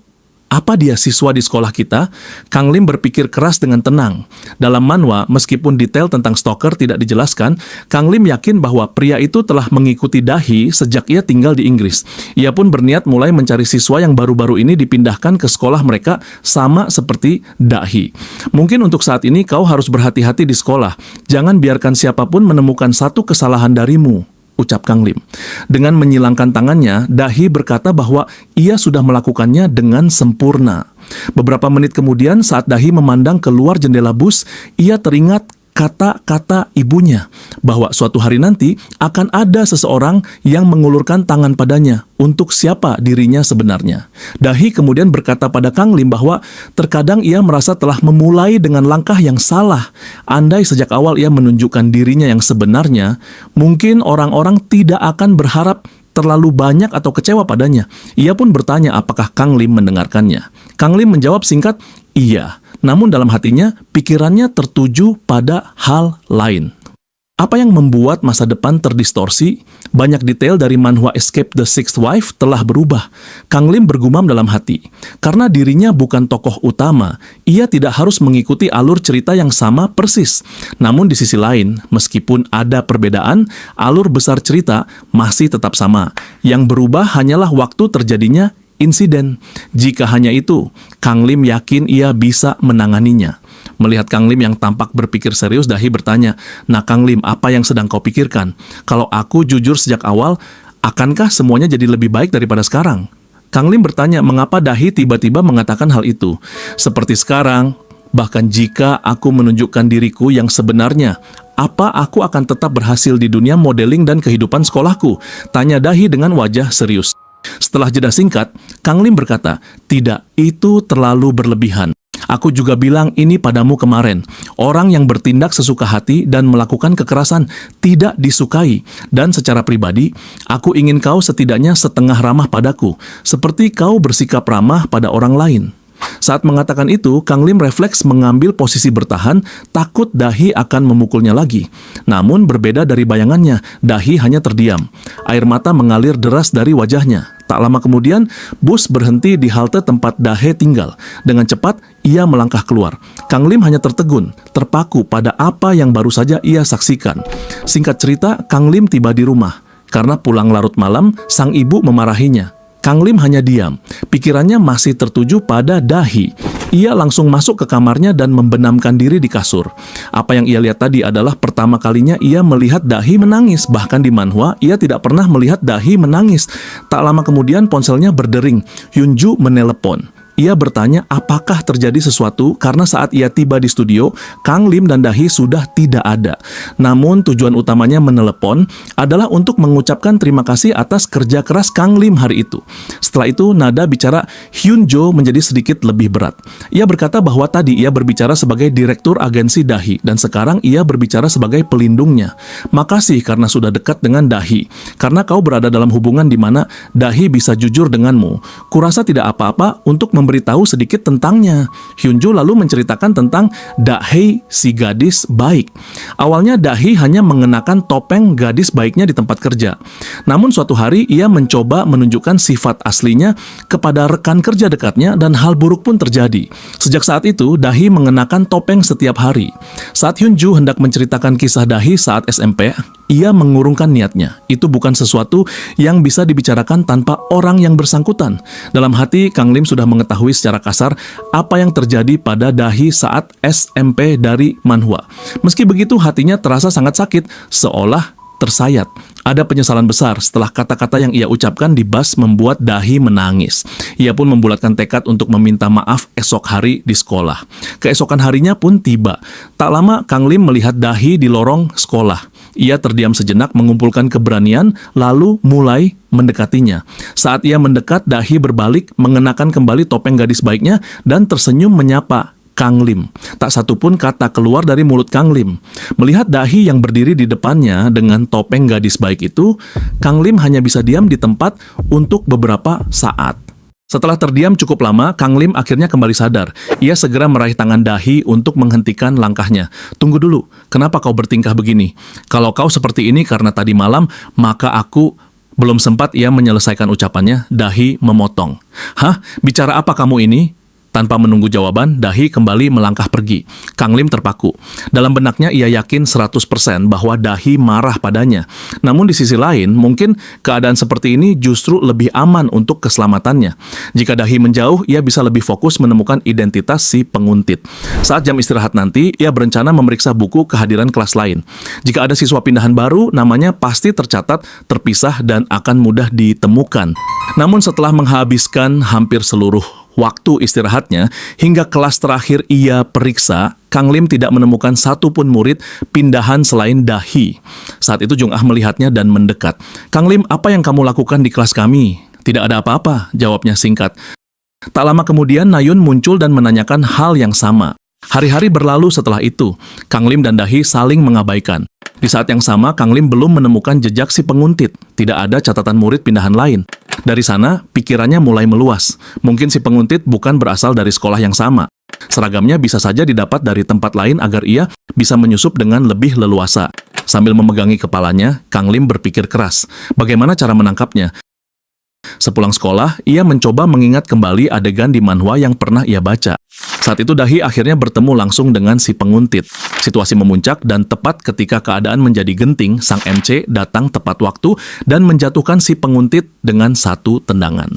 apa dia siswa di sekolah kita? Kang Lim berpikir keras dengan tenang. Dalam manhwa, meskipun detail tentang stalker tidak dijelaskan, Kang Lim yakin bahwa pria itu telah mengikuti Dahi sejak ia tinggal di Inggris. Ia pun berniat mulai mencari siswa yang baru-baru ini dipindahkan ke sekolah mereka sama seperti Dahi. "Mungkin untuk saat ini kau harus berhati-hati di sekolah. Jangan biarkan siapapun menemukan satu kesalahan darimu," ucap Kang Lim. Dengan menyilangkan tangannya, Dahi berkata bahwa ia sudah melakukannya dengan sempurna. Beberapa menit kemudian, saat Dahi memandang keluar jendela bus, ia teringat kata-kata ibunya bahwa suatu hari nanti akan ada seseorang yang mengulurkan tangan padanya untuk siapa dirinya sebenarnya. Dahi kemudian berkata pada Kang Lim bahwa terkadang ia merasa telah memulai dengan langkah yang salah. Andai sejak awal ia menunjukkan dirinya yang sebenarnya, mungkin orang-orang tidak akan berharap terlalu banyak atau kecewa padanya. Ia pun bertanya apakah Kang Lim mendengarkannya. Kang Lim menjawab singkat, "Iya." Namun dalam hatinya, pikirannya tertuju pada hal lain. Apa yang membuat masa depan terdistorsi? Banyak detail dari manhwa Escape the Sixth Wife telah berubah. Kang Lim bergumam dalam hati. Karena dirinya bukan tokoh utama, ia tidak harus mengikuti alur cerita yang sama persis. Namun di sisi lain, meskipun ada perbedaan, alur besar cerita masih tetap sama. Yang berubah hanyalah waktu terjadinya insiden. Jika hanya itu, Kang Lim yakin ia bisa menanganinya. Melihat Kang Lim yang tampak berpikir serius, Dahi bertanya, "Nah Kang Lim, apa yang sedang kau pikirkan? Kalau aku jujur sejak awal, akankah semuanya jadi lebih baik daripada sekarang?" Kang Lim bertanya, mengapa Dahi tiba-tiba mengatakan hal itu. "Seperti sekarang, bahkan jika aku menunjukkan diriku yang sebenarnya, apa aku akan tetap berhasil di dunia modeling dan kehidupan sekolahku?" Tanya Dahi dengan wajah serius. Setelah jeda singkat, Kang Lim berkata, "Tidak, itu terlalu berlebihan. Aku juga bilang ini padamu kemarin. Orang yang bertindak sesuka hati dan melakukan kekerasan tidak disukai. Dan secara pribadi, aku ingin kau setidaknya setengah ramah padaku, seperti kau bersikap ramah pada orang lain." Saat mengatakan itu, Kang Lim refleks mengambil posisi bertahan, takut Dahi akan memukulnya lagi. Namun berbeda dari bayangannya, Dahi hanya terdiam. Air mata mengalir deras dari wajahnya. Tak lama kemudian, bus berhenti di halte tempat Dahe tinggal. Dengan cepat, ia melangkah keluar. Kang Lim hanya tertegun, terpaku pada apa yang baru saja ia saksikan. Singkat cerita, Kang Lim tiba di rumah. Karena pulang larut malam, sang ibu memarahinya. Kang Lim hanya diam, pikirannya masih tertuju pada Dahi. Ia langsung masuk ke kamarnya dan membenamkan diri di kasur. Apa yang ia lihat tadi adalah pertama kalinya ia melihat Dahi menangis. Bahkan di manhwa, ia tidak pernah melihat Dahi menangis. Tak lama kemudian ponselnya berdering. Hyunju menelepon. Ia bertanya apakah terjadi sesuatu karena saat ia tiba di studio, Kang Lim dan Dahi sudah tidak ada. Namun tujuan utamanya menelepon adalah untuk mengucapkan terima kasih atas kerja keras Kang Lim hari itu. Setelah itu nada bicara Hyunjo menjadi sedikit lebih berat. Ia berkata bahwa tadi ia berbicara sebagai direktur agensi Dahi dan sekarang ia berbicara sebagai pelindungnya. "Makasih karena sudah dekat dengan Dahi. Karena kau berada dalam hubungan di mana Dahi bisa jujur denganmu. Kurasa tidak apa-apa untuk memberitahu sedikit tentangnya." Hyunjo lalu menceritakan tentang Dahe, si gadis baik. Awalnya Dahi hanya mengenakan topeng gadis baiknya di tempat kerja. Namun suatu hari ia mencoba menunjukkan sifat aslinya kepada rekan kerja dekatnya dan hal buruk pun terjadi. Sejak saat itu, Dahi mengenakan topeng setiap hari. Saat Hyunjo hendak menceritakan kisah Dahi saat SMP, ia mengurungkan niatnya. Itu bukan sesuatu yang bisa dibicarakan tanpa orang yang bersangkutan. Dalam hati, Kang Lim sudah mengetahui secara kasar apa yang terjadi pada Dahi saat SMP dari manhwa. Meski begitu, hatinya terasa sangat sakit, seolah tersayat. Ada penyesalan besar setelah kata-kata yang ia ucapkan di bus membuat Dahi menangis. Ia pun membulatkan tekad untuk meminta maaf esok hari di sekolah. Keesokan harinya pun tiba. Tak lama, Kang Lim melihat Dahi di lorong sekolah. Ia terdiam sejenak mengumpulkan keberanian, lalu mulai mendekatinya. Saat ia mendekat, Dahi berbalik, mengenakan kembali topeng gadis baiknya, dan tersenyum menyapa Kang Lim. Tak satupun kata keluar dari mulut Kang Lim. Melihat Dahi yang berdiri di depannya dengan topeng gadis baik itu, Kang Lim hanya bisa diam di tempat untuk beberapa saat. Setelah terdiam cukup lama, Kang Lim akhirnya kembali sadar. Ia segera meraih tangan Dahi untuk menghentikan langkahnya. "Tunggu dulu, kenapa kau bertingkah begini? Kalau kau seperti ini karena tadi malam, maka aku..." Belum sempat ia menyelesaikan ucapannya, Dahi memotong. "Hah? Bicara apa kamu ini?" Tanpa menunggu jawaban, Dahi kembali melangkah pergi. Kang Lim terpaku. Dalam benaknya ia yakin 100% bahwa Dahi marah padanya. Namun di sisi lain, mungkin keadaan seperti ini justru lebih aman untuk keselamatannya. Jika Dahi menjauh, ia bisa lebih fokus menemukan identitas si penguntit. Saat jam istirahat nanti, ia berencana memeriksa buku kehadiran kelas lain. Jika ada siswa pindahan baru, namanya pasti tercatat, terpisah, dan akan mudah ditemukan. Namun setelah menghabiskan hampir seluruh waktu istirahatnya, hingga kelas terakhir ia periksa, Kang Lim tidak menemukan satupun murid pindahan selain Dahi. Saat itu Jung Ah melihatnya dan mendekat. "Kang Lim, apa yang kamu lakukan di kelas kami?" "Tidak ada apa-apa," jawabnya singkat. Tak lama kemudian Nayun muncul dan menanyakan hal yang sama. Hari-hari berlalu setelah itu, Kang Lim dan Dahi saling mengabaikan. Di saat yang sama, Kang Lim belum menemukan jejak si penguntit. Tidak ada catatan murid pindahan lain. Dari sana, pikirannya mulai meluas. Mungkin si penguntit bukan berasal dari sekolah yang sama. Seragamnya bisa saja didapat dari tempat lain agar ia bisa menyusup dengan lebih leluasa. Sambil memegangi kepalanya, Kang Lim berpikir keras. Bagaimana cara menangkapnya? Sepulang sekolah, ia mencoba mengingat kembali adegan di manhwa yang pernah ia baca. Saat itu Dahi akhirnya bertemu langsung dengan si penguntit. Situasi memuncak dan tepat ketika keadaan menjadi genting, sang MC datang tepat waktu dan menjatuhkan si penguntit dengan satu tendangan.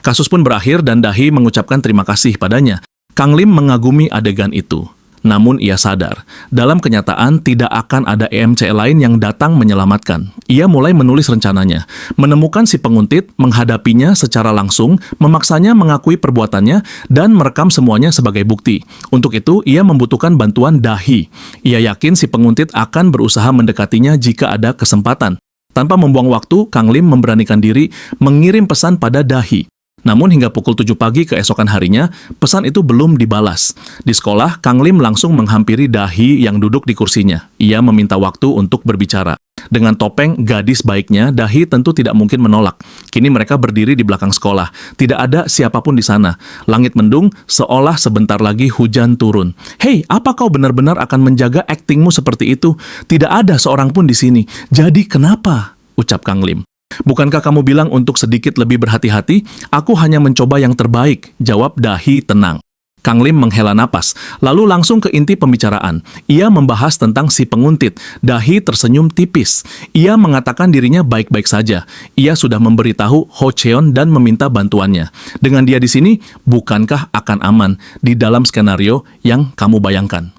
Kasus pun berakhir dan Dahi mengucapkan terima kasih padanya. Kang Lim mengagumi adegan itu. Namun ia sadar, dalam kenyataan tidak akan ada EMC lain yang datang menyelamatkan. Ia mulai menulis rencananya, menemukan si penguntit, menghadapinya secara langsung, memaksanya mengakui perbuatannya, dan merekam semuanya sebagai bukti. Untuk itu, ia membutuhkan bantuan Dahi. Ia yakin si penguntit akan berusaha mendekatinya jika ada kesempatan. Tanpa membuang waktu, Kang Lim memberanikan diri mengirim pesan pada Dahi. Namun hingga pukul 7 pagi keesokan harinya, pesan itu belum dibalas. Di sekolah, Kang Lim langsung menghampiri Dahi yang duduk di kursinya. Ia meminta waktu untuk berbicara. Dengan topeng gadis baiknya, Dahi tentu tidak mungkin menolak. Kini mereka berdiri di belakang sekolah. Tidak ada siapapun di sana. Langit mendung, seolah sebentar lagi hujan turun. "Hei, apa kau benar-benar akan menjaga aktingmu seperti itu? Tidak ada seorang pun di sini. Jadi kenapa?" ucap Kang Lim. "Bukankah kamu bilang untuk sedikit lebih berhati-hati? Aku hanya mencoba yang terbaik," jawab Dahi tenang. Kang Lim menghela napas, lalu langsung ke inti pembicaraan. Ia membahas tentang si penguntit. Dahi tersenyum tipis. Ia mengatakan dirinya baik-baik saja. Ia sudah memberitahu Ho Cheon dan meminta bantuannya. Dengan dia di sini, bukankah akan aman di dalam skenario yang kamu bayangkan?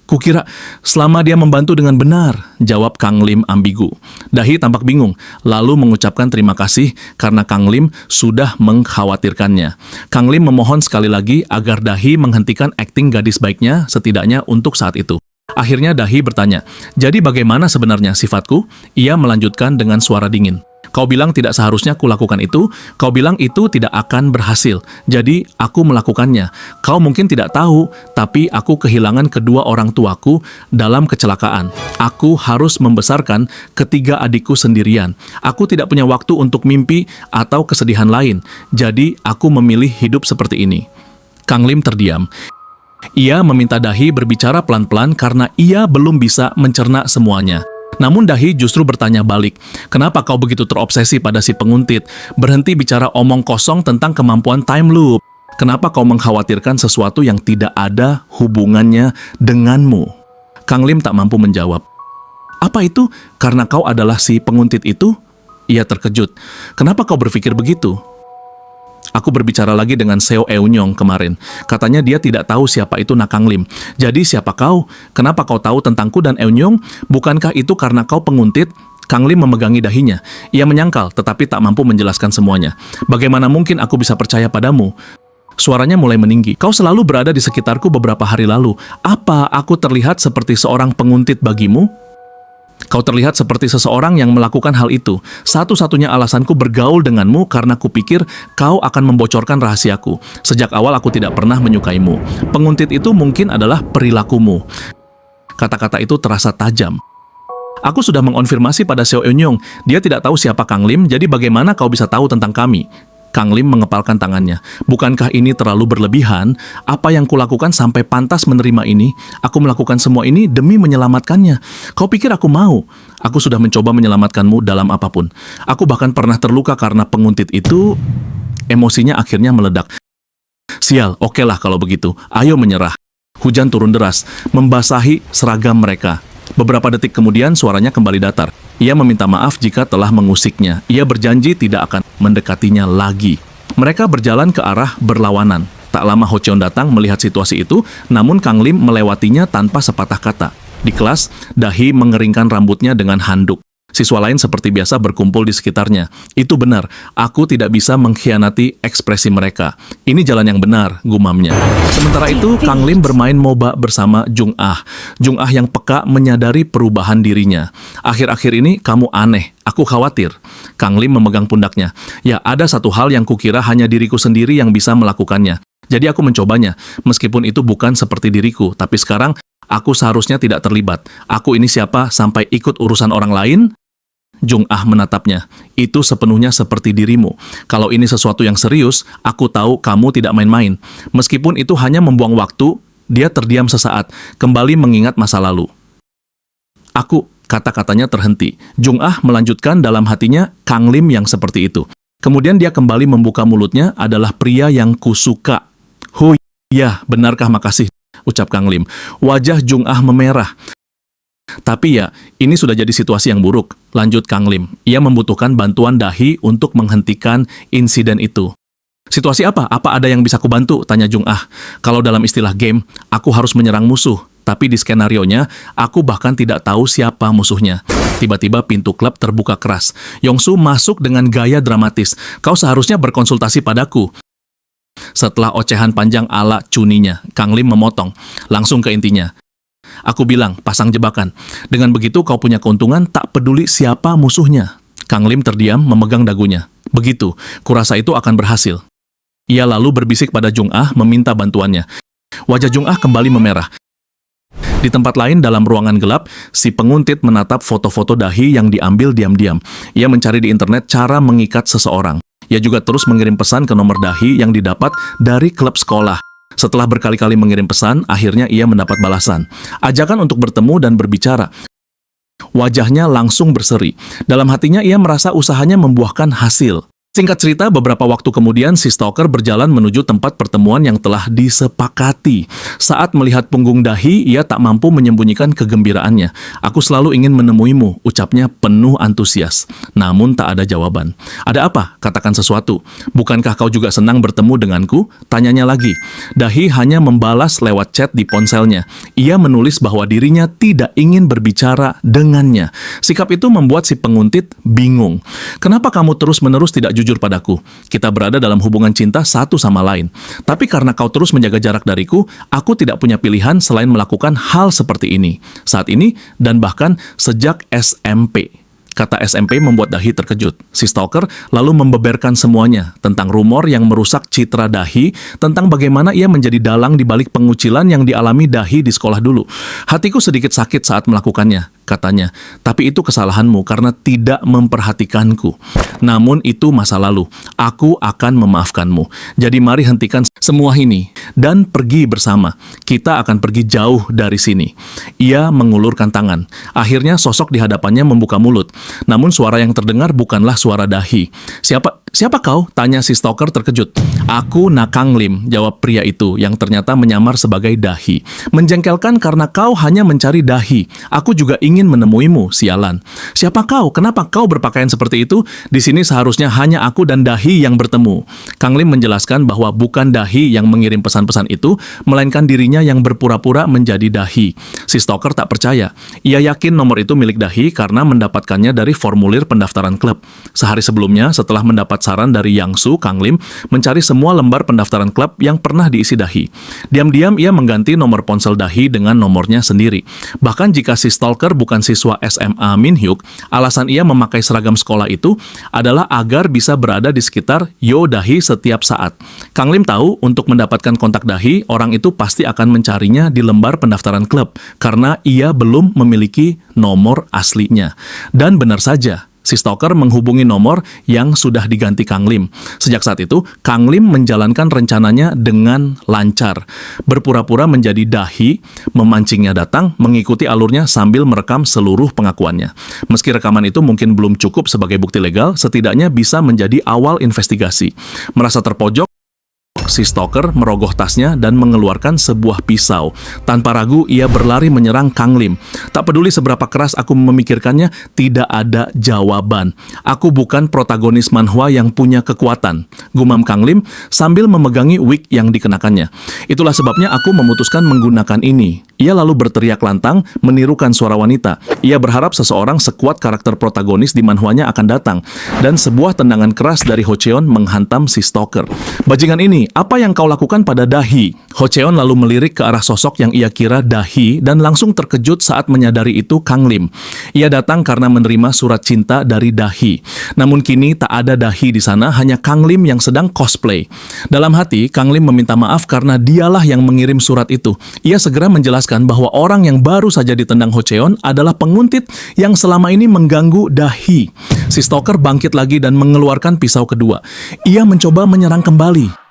"Kukira selama dia membantu dengan benar," jawab Kang Lim ambigu. Dahi tampak bingung, lalu mengucapkan terima kasih karena Kang Lim sudah mengkhawatirkannya. Kang Lim memohon sekali lagi agar Dahi menghentikan akting gadis baiknya setidaknya untuk saat itu. Akhirnya Dahi bertanya, "Jadi bagaimana sebenarnya sifatku?" Ia melanjutkan dengan suara dingin. "Kau bilang tidak seharusnya kulakukan itu, kau bilang itu tidak akan berhasil. Jadi, aku melakukannya. Kau mungkin tidak tahu, tapi aku kehilangan kedua orang tuaku dalam kecelakaan. Aku harus membesarkan ketiga adikku sendirian. Aku tidak punya waktu untuk mimpi atau kesedihan lain. Jadi, aku memilih hidup seperti ini." Kang Lim terdiam. Ia meminta Dahi berbicara pelan-pelan karena ia belum bisa mencerna semuanya. Namun Dahi justru bertanya balik, "Kenapa kau begitu terobsesi pada si penguntit? Berhenti bicara omong kosong tentang kemampuan time loop. Kenapa kau mengkhawatirkan sesuatu yang tidak ada hubungannya denganmu?" Kang Lim tak mampu menjawab. "Apa itu? Karena kau adalah si penguntit itu?" Ia terkejut. "Kenapa kau berpikir begitu?" "Aku berbicara lagi dengan Seo Eun-yong kemarin. Katanya dia tidak tahu siapa itu Kang Lim. Jadi siapa kau? Kenapa kau tahu tentangku dan Eun-yong? Bukankah itu karena kau penguntit?" Kang Lim memegangi dahinya. Ia menyangkal tetapi tak mampu menjelaskan semuanya. "Bagaimana mungkin aku bisa percaya padamu?" Suaranya mulai meninggi. "Kau selalu berada di sekitarku beberapa hari lalu. Apa aku terlihat seperti seorang penguntit bagimu?" "Kau terlihat seperti seseorang yang melakukan hal itu. Satu-satunya alasanku bergaul denganmu karena kupikir kau akan membocorkan rahasiaku. Sejak awal aku tidak pernah menyukaimu. Penguntit itu mungkin adalah perilakumu." Kata-kata itu terasa tajam. "Aku sudah mengonfirmasi pada Seo Eun-yong. Dia tidak tahu siapa Kang Lim, jadi bagaimana kau bisa tahu tentang kami?" Kang Lim mengepalkan tangannya. "Bukankah ini terlalu berlebihan? Apa yang kulakukan sampai pantas menerima ini? Aku melakukan semua ini demi menyelamatkannya. Kau pikir aku mau? Aku sudah mencoba menyelamatkanmu dalam apapun. Aku bahkan pernah terluka karena penguntit itu." Emosinya akhirnya meledak. "Sial, okelah kalau begitu. Ayo menyerah." Hujan turun deras, membasahi seragam mereka. Beberapa detik kemudian suaranya kembali datar. Ia meminta maaf jika telah mengusiknya. Ia berjanji tidak akan mendekatinya lagi. Mereka berjalan ke arah berlawanan. Tak lama Ho Cheon datang melihat situasi itu, namun Kang Lim melewatinya tanpa sepatah kata. Di kelas, Dahi mengeringkan rambutnya dengan handuk. Siswa lain seperti biasa berkumpul di sekitarnya. "Itu benar, aku tidak bisa mengkhianati ekspresi mereka. Ini jalan yang benar," gumamnya. Sementara itu, Kang Lim bermain MOBA bersama Jung Ah. Jung Ah yang peka menyadari perubahan dirinya. "Akhir-akhir ini kamu aneh, aku khawatir." Kang Lim memegang pundaknya. "Ya, ada satu hal yang kukira hanya diriku sendiri yang bisa melakukannya. Jadi aku mencobanya, meskipun itu bukan seperti diriku. Tapi sekarang, aku seharusnya tidak terlibat. Aku ini siapa sampai ikut urusan orang lain?" Jung Ah menatapnya. "Itu sepenuhnya seperti dirimu. Kalau ini sesuatu yang serius, aku tahu kamu tidak main-main. Meskipun itu hanya membuang waktu." Dia terdiam sesaat, kembali mengingat masa lalu. Kata-katanya terhenti. Jung Ah melanjutkan dalam hatinya, Kang Lim yang seperti itu. Kemudian dia kembali membuka mulutnya, adalah pria yang kusuka. Hui, ya, benarkah, makasih, ucap Kang Lim. Wajah Jung Ah memerah. Tapi ya, ini sudah jadi situasi yang buruk, lanjut Kang Lim. Ia membutuhkan bantuan Dahi untuk menghentikan insiden itu. Situasi apa? Apa ada yang bisa kubantu? Tanya Jung Ah. Kalau dalam istilah game, aku harus menyerang musuh. Tapi di skenarionya, aku bahkan tidak tahu siapa musuhnya. Tiba-tiba pintu klub terbuka keras. Yongsu masuk dengan gaya dramatis. Kau seharusnya berkonsultasi padaku. Setelah ocehan panjang ala cuninya, Kang Lim memotong. Langsung ke intinya. Aku bilang, pasang jebakan. Dengan begitu kau punya keuntungan tak peduli siapa musuhnya. Kang Lim terdiam memegang dagunya. Begitu, kurasa itu akan berhasil. Ia lalu berbisik pada Jung Ah meminta bantuannya. Wajah Jung Ah kembali memerah. Di tempat lain dalam ruangan gelap, si penguntit menatap foto-foto Dahi yang diambil diam-diam. Ia mencari di internet cara mengikat seseorang. Ia juga terus mengirim pesan ke nomor Dahi yang didapat dari klub sekolah. Setelah berkali-kali mengirim pesan, akhirnya ia mendapat balasan. Ajakan untuk bertemu dan berbicara. Wajahnya langsung berseri. Dalam hatinya ia merasa usahanya membuahkan hasil. Singkat cerita, beberapa waktu kemudian si stalker berjalan menuju tempat pertemuan yang telah disepakati. Saat melihat punggung Dahi, ia tak mampu menyembunyikan kegembiraannya. Aku selalu ingin menemuimu, ucapnya penuh antusias. Namun tak ada jawaban. Ada apa? Katakan sesuatu. Bukankah kau juga senang bertemu denganku? Tanyanya lagi. Dahi hanya membalas lewat chat di ponselnya. Ia menulis bahwa dirinya tidak ingin berbicara dengannya. Sikap itu membuat si penguntit bingung. Kenapa kamu terus-menerus tidak jujur padaku? Kita berada dalam hubungan cinta satu sama lain. Tapi karena kau terus menjaga jarak dariku, aku tidak punya pilihan selain melakukan hal seperti ini. Saat ini, dan bahkan sejak SMP. Kata SMP membuat Dahi terkejut. Si stalker lalu membeberkan semuanya tentang rumor yang merusak citra Dahi, tentang bagaimana ia menjadi dalang di balik pengucilan yang dialami Dahi di sekolah dulu. Hatiku sedikit sakit saat melakukannya, katanya. Tapi itu kesalahanmu karena tidak memperhatikanku. Namun itu masa lalu. Aku akan memaafkanmu. Jadi mari hentikan semua ini dan pergi bersama. Kita akan pergi jauh dari sini. Ia mengulurkan tangan. Akhirnya sosok di hadapannya membuka mulut. Namun suara yang terdengar bukanlah suara Dahi. Siapa kau? Tanya si stalker terkejut. Aku Kang Lim, jawab pria itu yang ternyata menyamar sebagai Dahi. Menjengkelkan karena kau hanya mencari Dahi. Aku juga ingin menemuimu, sialan. Siapa kau? Kenapa kau berpakaian seperti itu? Di sini seharusnya hanya aku dan Dahi yang bertemu. Kang Lim menjelaskan bahwa bukan Dahi yang mengirim pesan-pesan itu, melainkan dirinya yang berpura-pura menjadi Dahi. Si stalker tak percaya. Ia yakin nomor itu milik Dahi karena mendapatkannya dari formulir pendaftaran klub. Sehari sebelumnya, setelah mendapat saran dari Yangsu, Kang Lim mencari semua lembar pendaftaran klub yang pernah diisi Dahi. Diam-diam ia mengganti nomor ponsel Dahi dengan nomornya sendiri. Bahkan jika si stalker bukan siswa SMA Minhyuk, alasan ia memakai seragam sekolah itu adalah agar bisa berada di sekitar Yo Dahi setiap saat. Kang Lim tahu untuk mendapatkan kontak Dahi, orang itu pasti akan mencarinya di lembar pendaftaran klub karena ia belum memiliki nomor aslinya. Dan benar saja, si stalker menghubungi nomor yang sudah diganti Kang Lim. Sejak saat itu, Kang Lim menjalankan rencananya dengan lancar. Berpura-pura menjadi Dahi, memancingnya datang, mengikuti alurnya sambil merekam seluruh pengakuannya. Meski rekaman itu mungkin belum cukup sebagai bukti legal, setidaknya bisa menjadi awal investigasi. Merasa terpojok, si stalker merogoh tasnya dan mengeluarkan sebuah pisau. Tanpa ragu, ia berlari menyerang Kang Lim. Tak peduli seberapa keras aku memikirkannya, tidak ada jawaban. Aku bukan protagonis manhwa yang punya kekuatan, gumam Kang Lim sambil memegangi wig yang dikenakannya. Itulah sebabnya aku memutuskan menggunakan ini. Ia lalu berteriak lantang, menirukan suara wanita. Ia berharap seseorang sekuat karakter protagonis di manhwanya akan datang, dan sebuah tendangan keras dari Ho Cheon menghantam si stalker. Bajingan ini, apa yang kau lakukan pada Dahi? Ho Cheon lalu melirik ke arah sosok yang ia kira Dahi dan langsung terkejut saat menyadari itu Kang Lim. Ia datang karena menerima surat cinta dari Dahi. Namun kini tak ada Dahi di sana, hanya Kang Lim yang sedang cosplay. Dalam hati, Kang Lim meminta maaf karena dialah yang mengirim surat itu. Ia segera menjelaskan bahwa orang yang baru saja ditendang Ho Cheon adalah penguntit yang selama ini mengganggu Dahi. Si stalker bangkit lagi dan mengeluarkan pisau kedua. Ia mencoba menyerang kembali.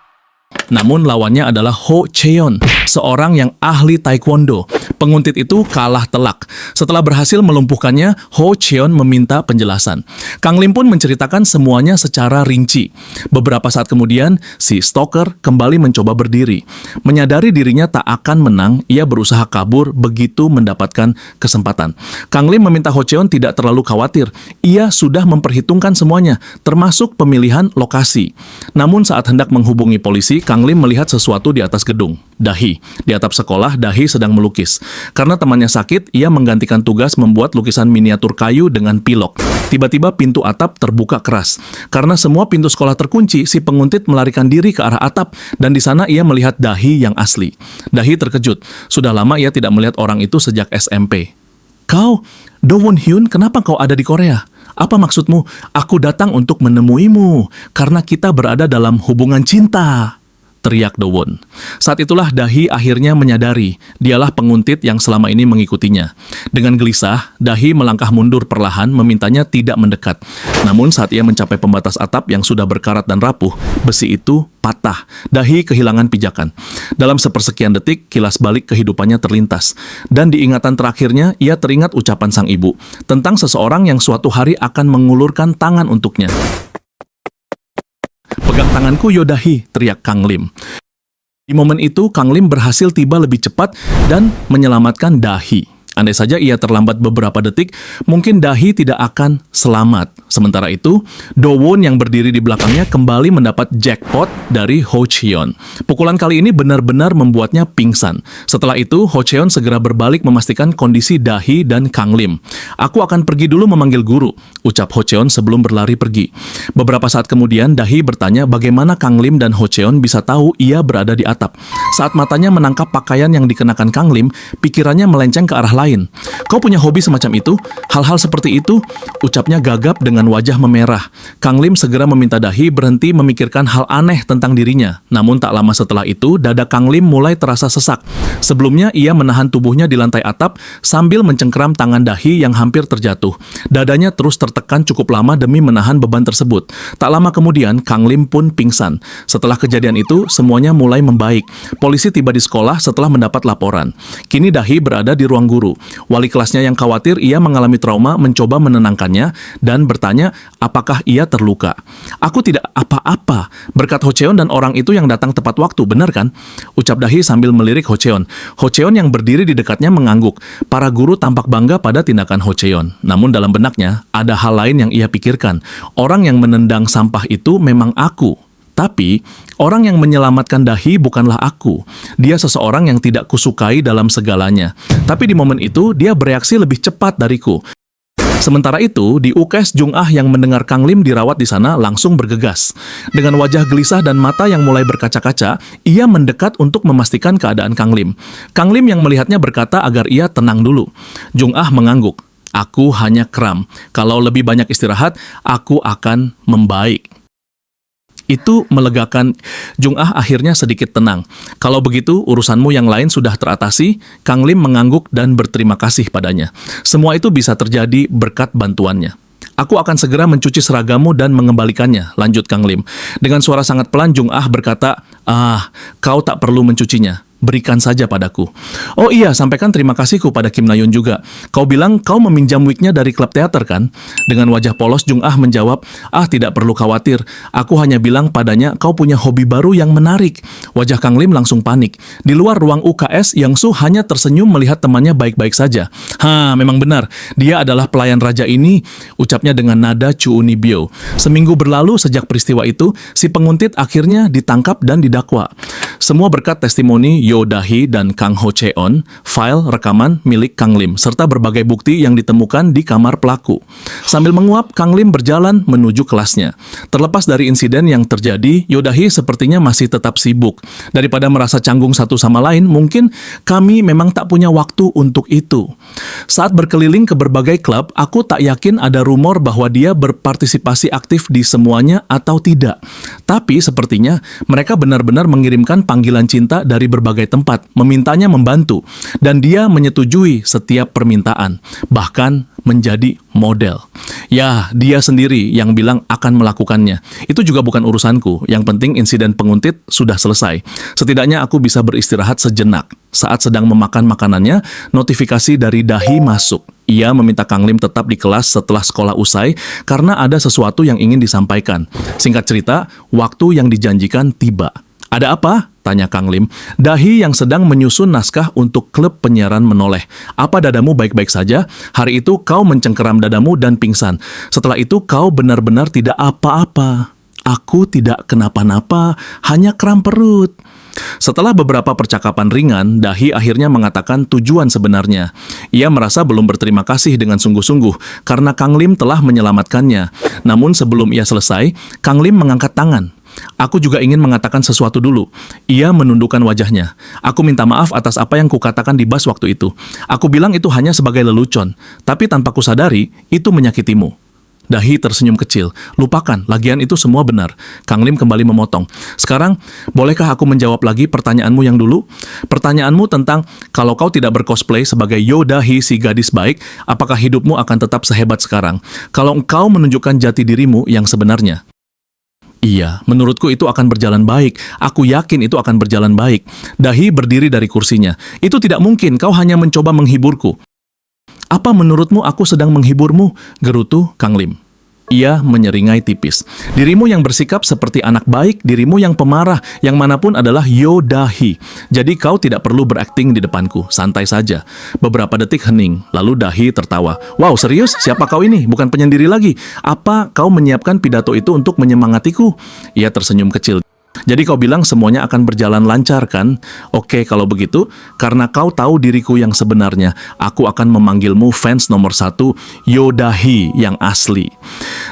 Namun lawannya adalah Ho Cheon, seorang yang ahli taekwondo. Penguntit itu kalah telak. Setelah berhasil melumpuhkannya, Ho Cheon meminta penjelasan. Kang Lim pun menceritakan semuanya secara rinci. Beberapa saat kemudian, si stalker kembali mencoba berdiri. Menyadari dirinya tak akan menang, ia berusaha kabur begitu mendapatkan kesempatan. Kang Lim meminta Ho Cheon tidak terlalu khawatir. Ia sudah memperhitungkan semuanya, termasuk pemilihan lokasi. Namun saat hendak menghubungi polisi, Kang Lim melihat sesuatu di atas gedung. Dahi. Di atap sekolah, Dahi sedang melukis. Karena temannya sakit, ia menggantikan tugas membuat lukisan miniatur kayu dengan pilok. Tiba-tiba pintu atap terbuka keras. Karena semua pintu sekolah terkunci, si penguntit melarikan diri ke arah atap dan di sana ia melihat Dahi yang asli. Dahi terkejut. Sudah lama ia tidak melihat orang itu sejak SMP. "Kau, Do Won Hyun, kenapa kau ada di Korea? Apa maksudmu? Aku datang untuk menemuimu karena kita berada dalam hubungan cinta," teriak Do Won. Saat itulah Dahi akhirnya menyadari dialah penguntit yang selama ini mengikutinya. Dengan gelisah, Dahi melangkah mundur perlahan memintanya tidak mendekat. Namun saat ia mencapai pembatas atap yang sudah berkarat dan rapuh, besi itu patah. Dahi kehilangan pijakan. Dalam sepersekian detik, kilas balik kehidupannya terlintas. Dan di ingatan terakhirnya, ia teringat ucapan sang ibu tentang seseorang yang suatu hari akan mengulurkan tangan untuknya. "Pegang tanganku, Yodahi," teriak Kang Lim. Di momen itu, Kang Lim berhasil tiba lebih cepat dan menyelamatkan Dahi. Andai saja ia terlambat beberapa detik, mungkin Dahi tidak akan selamat. Sementara itu, Do Won yang berdiri di belakangnya kembali mendapat jackpot dari Ho Cheon. Pukulan kali ini benar-benar membuatnya pingsan. Setelah itu, Ho Cheon segera berbalik memastikan kondisi Dahi dan Kang Lim. "Aku akan pergi dulu memanggil guru," ucap Ho Cheon sebelum berlari pergi. Beberapa saat kemudian, Dahi bertanya bagaimana Kang Lim dan Ho Cheon bisa tahu ia berada di atap. Saat matanya menangkap pakaian yang dikenakan Kang Lim, pikirannya melenceng ke arah lain. "Kau punya hobi semacam itu? Hal-hal seperti itu?" ucapnya gagap dengan wajah memerah. Kang Lim segera meminta Dahi berhenti memikirkan hal aneh tentang dirinya. Namun tak lama setelah itu, dada Kang Lim mulai terasa sesak. Sebelumnya, ia menahan tubuhnya di lantai atap sambil mencengkeram tangan Dahi yang hampir terjatuh. Dadanya terus tertekan cukup lama demi menahan beban tersebut. Tak lama kemudian, Kang Lim pun pingsan. Setelah kejadian itu, semuanya mulai membaik. Polisi tiba di sekolah setelah mendapat laporan. Kini Dahi berada di ruang guru. Wali kelasnya yang khawatir ia mengalami trauma mencoba menenangkannya dan bertanya apakah ia terluka. "Aku tidak apa-apa, berkat Ho Cheon dan orang itu yang datang tepat waktu, benar kan?" ucap Dahi sambil melirik Ho Cheon. Ho Cheon yang berdiri di dekatnya mengangguk. Para guru tampak bangga pada tindakan Ho Cheon. Namun dalam benaknya ada hal lain yang ia pikirkan. Orang yang menendang sampah itu memang aku. Tapi, orang yang menyelamatkan Dahi bukanlah aku. Dia seseorang yang tidak kusukai dalam segalanya. Tapi di momen itu, dia bereaksi lebih cepat dariku. Sementara itu, di UKS Jung Ah yang mendengar Kang Lim dirawat di sana langsung bergegas. Dengan wajah gelisah dan mata yang mulai berkaca-kaca, ia mendekat untuk memastikan keadaan Kang Lim. Kang Lim yang melihatnya berkata agar ia tenang dulu. Jung Ah mengangguk. "Aku hanya kram. Kalau lebih banyak istirahat, aku akan membaik." Itu melegakan Jung Ah akhirnya sedikit tenang. "Kalau begitu, urusanmu yang lain sudah teratasi." Kang Lim mengangguk dan berterima kasih padanya. "Semua itu bisa terjadi berkat bantuannya." "Aku akan segera mencuci seragammu dan mengembalikannya," lanjut Kang Lim. Dengan suara sangat pelan, Jung Ah berkata, "Kau tak perlu mencucinya. Berikan saja padaku." "Oh iya, sampaikan terima kasihku pada Kim Na-yoon juga. Kau bilang kau meminjam wig-nya dari klub teater kan?" Dengan wajah polos, Jung Ah menjawab, "Tidak perlu khawatir. Aku hanya bilang padanya kau punya hobi baru yang menarik." Wajah Kang Lim langsung panik. Di luar ruang UKS, Yang Su hanya tersenyum melihat temannya baik-baik saja. Memang benar. Dia adalah pelayan raja ini," ucapnya dengan nada Chuuni Bio. Seminggu berlalu sejak peristiwa itu, si penguntit akhirnya ditangkap dan didakwa. Semua berkat testimoni Yo Dahi dan Kang Ho Cheon, file rekaman milik Kang Lim, serta berbagai bukti yang ditemukan di kamar pelaku. Sambil menguap, Kang Lim berjalan menuju kelasnya. Terlepas dari insiden yang terjadi, Yo Dahi sepertinya masih tetap sibuk. Daripada merasa canggung satu sama lain, mungkin kami memang tak punya waktu untuk itu. Saat berkeliling ke berbagai klub, aku tak yakin ada rumor bahwa dia berpartisipasi aktif di semuanya atau tidak. Tapi sepertinya mereka benar-benar mengirimkan panggilan cinta dari berbagai tempat, memintanya membantu, dan dia menyetujui setiap permintaan, bahkan menjadi model. Ya, dia sendiri yang bilang akan melakukannya. Itu juga bukan urusanku. Yang penting insiden penguntit sudah selesai. Setidaknya aku bisa beristirahat sejenak. Saat sedang memakan makanannya, notifikasi dari Dahi masuk. Ia meminta Kang Lim tetap di kelas setelah sekolah usai karena ada sesuatu yang ingin disampaikan. Singkat cerita, waktu yang dijanjikan tiba. Ada apa? Tanya Kang Lim. Dahi yang sedang menyusun naskah untuk klub penyiaran menoleh. Apa dadamu baik-baik saja? Hari itu kau mencengkeram dadamu dan pingsan. Setelah itu kau benar-benar tidak apa-apa. Aku tidak kenapa-napa, hanya kram perut. Setelah beberapa percakapan ringan, Dahi akhirnya mengatakan tujuan sebenarnya. Ia merasa belum berterima kasih dengan sungguh-sungguh karena Kang Lim telah menyelamatkannya. Namun sebelum ia selesai, Kang Lim mengangkat tangan. Aku juga ingin mengatakan sesuatu dulu. Ia menundukkan wajahnya. Aku minta maaf atas apa yang kukatakan di bas waktu itu. Aku bilang itu hanya sebagai lelucon, tapi tanpa kusadari, itu menyakitimu. Dahi tersenyum kecil. Lupakan, lagian itu semua benar. Kang Lim kembali memotong. Sekarang, bolehkah aku menjawab lagi pertanyaanmu yang dulu? Pertanyaanmu tentang, kalau kau tidak bercosplay sebagai Yo Dahi si gadis baik, apakah hidupmu akan tetap sehebat sekarang? Kalau engkau menunjukkan jati dirimu yang sebenarnya. Iya, menurutku itu akan berjalan baik. Aku yakin itu akan berjalan baik. Dahi berdiri dari kursinya. Itu tidak mungkin, kau hanya mencoba menghiburku. Apa menurutmu aku sedang menghiburmu? Gerutu Kang Lim. Ia menyeringai tipis. Dirimu yang bersikap seperti anak baik, dirimu yang pemarah, yang manapun adalah Yo Dahi. Jadi kau tidak perlu berakting di depanku, santai saja. Beberapa detik hening, lalu Dahi tertawa. Wow, serius? Siapa kau ini? Bukan penyendiri lagi. Apa kau menyiapkan pidato itu untuk menyemangatiku? Ia tersenyum kecil. Jadi kau bilang semuanya akan berjalan lancar kan? Oke, kalau begitu, karena kau tahu diriku yang sebenarnya, aku akan memanggilmu fans nomor 1, Yo Dahi yang asli.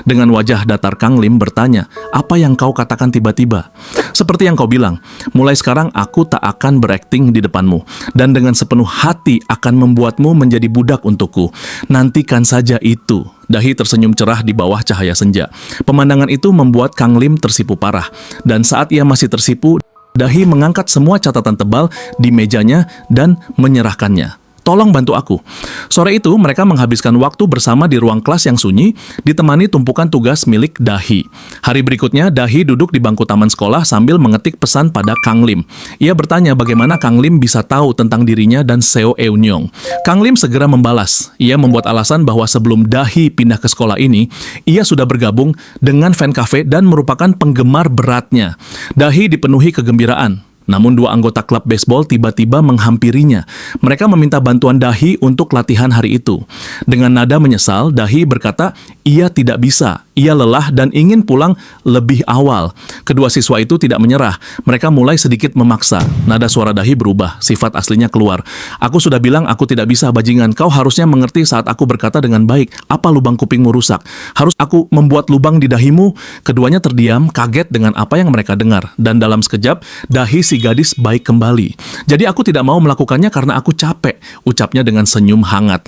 Dengan wajah datar Kang Lim bertanya, apa yang kau katakan tiba-tiba? Seperti yang kau bilang, mulai sekarang aku tak akan berakting di depanmu, dan dengan sepenuh hati akan membuatmu menjadi budak untukku. Nantikan saja itu. Dahi tersenyum cerah di bawah cahaya senja. Pemandangan itu membuat Kang Lim tersipu parah. Dan saat ia masih tersipu, Dahi mengangkat semua catatan tebal di mejanya dan menyerahkannya. Tolong bantu aku. Sore itu mereka menghabiskan waktu bersama di ruang kelas yang sunyi, ditemani tumpukan tugas milik Dahi. Hari berikutnya, Dahi duduk di bangku taman sekolah sambil mengetik pesan pada Kang Lim. Ia bertanya bagaimana Kang Lim bisa tahu tentang dirinya dan Seo Eun-yong. Kang Lim segera membalas. Ia membuat alasan bahwa sebelum Dahi pindah ke sekolah ini, ia sudah bergabung dengan fan cafe dan merupakan penggemar beratnya. Dahi dipenuhi kegembiraan. Namun dua anggota klub baseball tiba-tiba menghampirinya. Mereka meminta bantuan Dahi untuk latihan hari itu. Dengan nada menyesal, Dahi berkata, ia tidak bisa. Ia lelah dan ingin pulang lebih awal. Kedua siswa itu tidak menyerah. Mereka mulai sedikit memaksa. Nada suara Dahi berubah, sifat aslinya keluar. Aku sudah bilang aku tidak bisa, bajingan. Kau harusnya mengerti saat aku berkata dengan baik. Apa lubang kupingmu rusak? Harus aku membuat lubang di dahimu? Keduanya terdiam, kaget dengan apa yang mereka dengar. Dan dalam sekejap, Dahi si gadis baik kembali. Jadi aku tidak mau melakukannya karena aku capek, ucapnya dengan senyum hangat.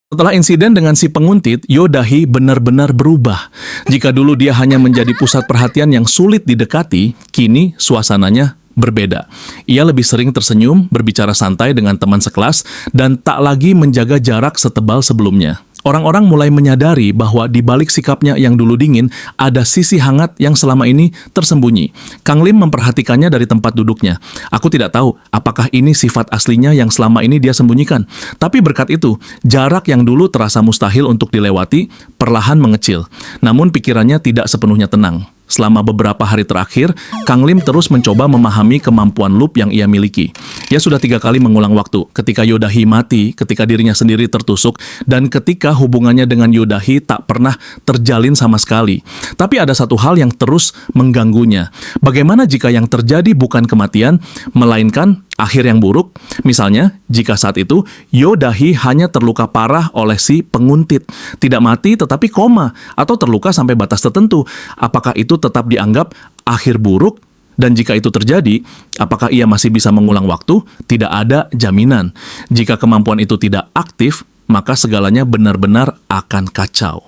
Setelah insiden dengan si penguntit, Yo Dahi benar-benar berubah. Jika dulu dia hanya menjadi pusat perhatian yang sulit didekati, kini suasananya berbeda. Ia lebih sering tersenyum, berbicara santai dengan teman sekelas, dan tak lagi menjaga jarak setebal sebelumnya. Orang-orang mulai menyadari bahwa di balik sikapnya yang dulu dingin, ada sisi hangat yang selama ini tersembunyi. Kang Lim memperhatikannya dari tempat duduknya. Aku tidak tahu apakah ini sifat aslinya yang selama ini dia sembunyikan. Tapi berkat itu, jarak yang dulu terasa mustahil untuk dilewati, perlahan mengecil. Namun pikirannya tidak sepenuhnya tenang. Selama beberapa hari terakhir, Kang Lim terus mencoba memahami kemampuan loop yang ia miliki. Ia sudah 3 kali mengulang waktu, ketika Yo Dahi mati, ketika dirinya sendiri tertusuk, dan ketika hubungannya dengan Yo Dahi tak pernah terjalin sama sekali. Tapi ada satu hal yang terus mengganggunya. Bagaimana jika yang terjadi bukan kematian, melainkan akhir yang buruk? Misalnya, jika saat itu Yo Dahi hanya terluka parah oleh si penguntit, tidak mati tetapi koma, atau terluka sampai batas tertentu, apakah itu tetap dianggap akhir buruk? Dan jika itu terjadi, apakah ia masih bisa mengulang waktu? Tidak ada jaminan. Jika kemampuan itu tidak aktif, maka segalanya benar-benar akan kacau.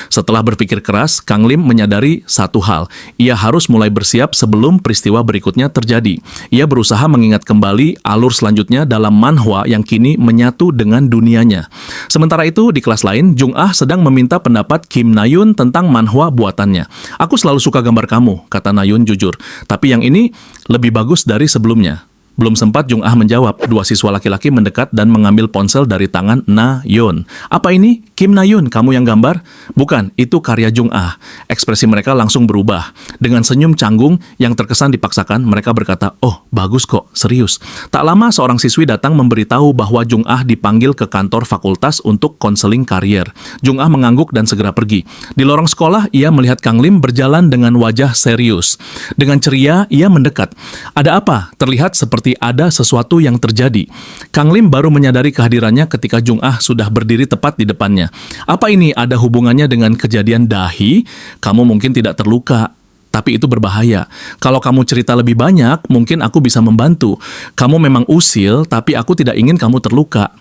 Setelah berpikir keras, Kang Lim menyadari satu hal. Ia harus mulai bersiap sebelum peristiwa berikutnya terjadi. Ia berusaha mengingat kembali alur selanjutnya dalam manhwa yang kini menyatu dengan dunianya. Sementara itu, di kelas lain, Jung Ah sedang meminta pendapat Kim Na-yun tentang manhwa buatannya. Aku selalu suka gambar kamu, kata Na-yun jujur. Tapi yang ini lebih bagus dari sebelumnya. Belum sempat Jung Ah menjawab, dua siswa laki-laki mendekat dan mengambil ponsel dari tangan Na Yeon. Apa ini? Kim Na Yeon, kamu yang gambar? Bukan, itu karya Jung Ah. Ekspresi mereka langsung berubah. Dengan senyum canggung yang terkesan dipaksakan, mereka berkata, oh bagus kok, serius. Tak lama seorang siswi datang memberitahu bahwa Jung Ah dipanggil ke kantor fakultas untuk konseling karier. Jung Ah mengangguk dan segera pergi. Di lorong sekolah, ia melihat Kang Lim berjalan dengan wajah serius. Dengan ceria, ia mendekat. Ada apa? Terlihat seperti ada sesuatu yang terjadi. Kang Lim baru menyadari kehadirannya ketika Jung Ah sudah berdiri tepat di depannya. Apa ini ada hubungannya dengan kejadian Dahi? Kamu mungkin tidak terluka, tapi itu berbahaya. Kalau kamu cerita lebih banyak, mungkin aku bisa membantu. Kamu memang usil, tapi aku tidak ingin kamu terluka.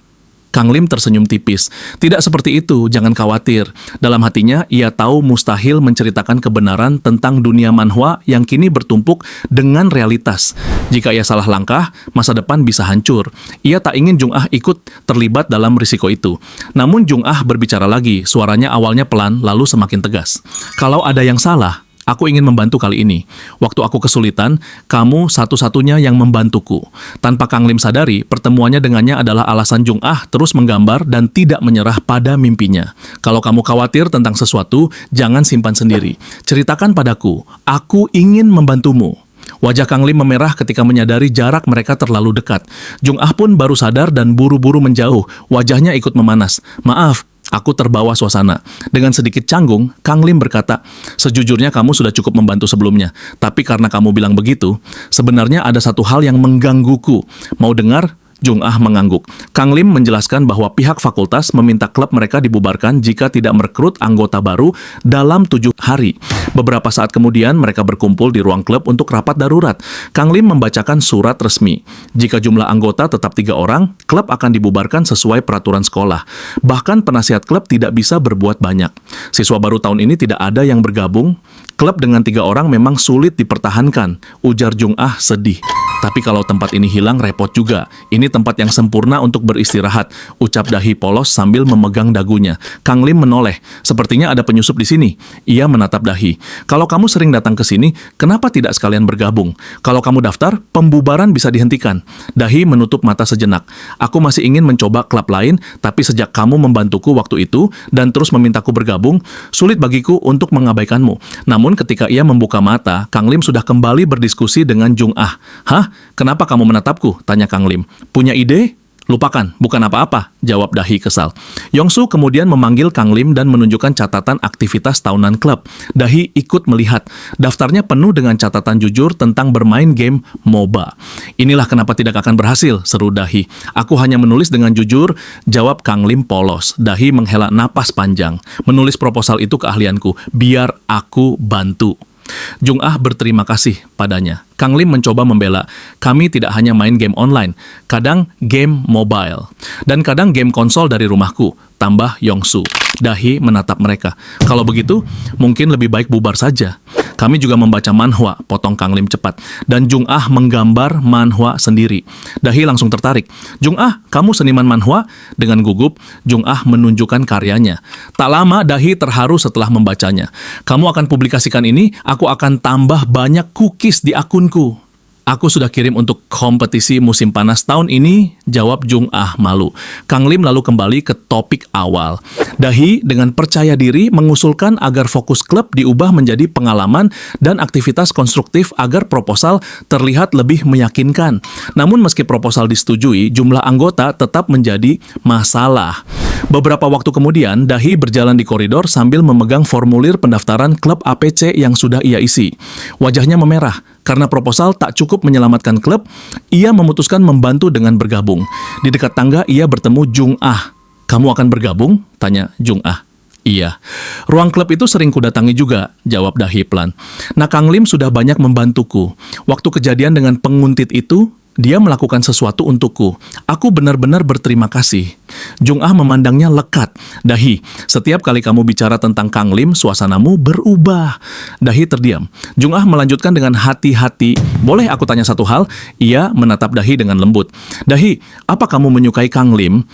Kang Lim tersenyum tipis. Tidak seperti itu, jangan khawatir. Dalam hatinya, ia tahu mustahil menceritakan kebenaran tentang dunia manhwa yang kini bertumpuk dengan realitas. Jika ia salah langkah, masa depan bisa hancur. Ia tak ingin Jung Ah ikut terlibat dalam risiko itu. Namun Jung Ah berbicara lagi, suaranya awalnya pelan, lalu semakin tegas. Kalau ada yang salah, aku ingin membantu kali ini. Waktu aku kesulitan, kamu satu-satunya yang membantuku. Tanpa Kang Lim sadari, pertemuannya dengannya adalah alasan Jung Ah terus menggambar dan tidak menyerah pada mimpinya. Kalau kamu khawatir tentang sesuatu, jangan simpan sendiri. Ceritakan padaku, aku ingin membantumu. Wajah Kang Lim memerah ketika menyadari jarak mereka terlalu dekat. Jung Ah pun baru sadar dan buru-buru menjauh. Wajahnya ikut memanas. Maaf, aku terbawa suasana. Dengan sedikit canggung, Kang Lim berkata, sejujurnya kamu sudah cukup membantu sebelumnya. Tapi karena kamu bilang begitu, sebenarnya ada satu hal yang menggangguku. Mau dengar? Jung Ah mengangguk. Kang Lim menjelaskan bahwa pihak fakultas meminta klub mereka dibubarkan jika tidak merekrut anggota baru dalam 7 hari. Beberapa saat kemudian mereka berkumpul di ruang klub untuk rapat darurat. Kang Lim membacakan surat resmi. Jika jumlah anggota tetap 3 orang, klub akan dibubarkan sesuai peraturan sekolah. Bahkan penasihat klub tidak bisa berbuat banyak. Siswa baru tahun ini tidak ada yang bergabung. Klub dengan 3 orang memang sulit dipertahankan, ujar Jung Ah sedih. Tapi kalau tempat ini hilang, repot juga. Ini tempat yang sempurna untuk beristirahat, ucap Dahi polos sambil memegang dagunya. Kang Lim menoleh. Sepertinya ada penyusup di sini. Ia menatap Dahi. Kalau kamu sering datang ke sini, kenapa tidak sekalian bergabung? Kalau kamu daftar, pembubaran bisa dihentikan. Dahi menutup mata sejenak. Aku masih ingin mencoba klub lain, tapi sejak kamu membantuku waktu itu dan terus memintaku bergabung, sulit bagiku untuk mengabaikanmu. Namun ketika ia membuka mata, Kang Lim sudah kembali berdiskusi dengan Jung Ah. Hah? Kenapa kamu menatapku? Tanya Kang Lim. Punya ide? Lupakan, bukan apa-apa, jawab Dahi kesal. Yongsu kemudian memanggil Kang Lim dan menunjukkan catatan aktivitas tahunan klub. Dahi ikut melihat. Daftarnya penuh dengan catatan jujur tentang bermain game MOBA. Inilah kenapa tidak akan berhasil, seru Dahi. Aku hanya menulis dengan jujur, jawab Kang Lim polos. Dahi menghela napas panjang. Menulis proposal itu keahlianku, biar aku bantu. Jung Ah berterima kasih padanya. Kang Lim mencoba membela, kami tidak hanya main game online, kadang game mobile, dan kadang game konsol dari rumahku, tambah Yongsu. Dahi menatap mereka. Kalau begitu, mungkin lebih baik bubar saja. Kami juga membaca manhwa, potong Kang Lim cepat. Dan Jung Ah menggambar manhwa sendiri. Dahi langsung tertarik. Jung Ah, kamu seniman manhwa? Dengan gugup, Jung Ah menunjukkan karyanya. Tak lama, Dahi terharu setelah membacanya. Kamu akan publikasikan ini, aku akan tambah banyak cookies di akunku. Aku sudah kirim untuk kompetisi musim panas tahun ini, jawab Jung Ah malu. Kang Lim lalu kembali ke topik awal. Dahi dengan percaya diri mengusulkan agar fokus klub diubah menjadi pengalaman dan aktivitas konstruktif agar proposal terlihat lebih meyakinkan. Namun meski proposal disetujui, jumlah anggota tetap menjadi masalah. Beberapa waktu kemudian, Dahi berjalan di koridor sambil memegang formulir pendaftaran klub APC yang sudah ia isi. Wajahnya memerah. Karena proposal tak cukup menyelamatkan klub, ia memutuskan membantu dengan bergabung. Di dekat tangga, ia bertemu Jung Ah. Kamu akan bergabung? Tanya Jung Ah. Iya. Ruang klub itu sering kudatangi juga, jawab Dahi pelan. Nah, Kang Lim sudah banyak membantuku. Waktu kejadian dengan penguntit itu, dia melakukan sesuatu untukku. Aku benar-benar berterima kasih. Jung Ah memandangnya lekat. Dahi, setiap kali kamu bicara tentang Kang Lim, suasanamu berubah. Dahi terdiam. Jung Ah melanjutkan dengan hati-hati. Boleh aku tanya satu hal? Ia menatap Dahi dengan lembut. Dahi, apa kamu menyukai Kang Lim?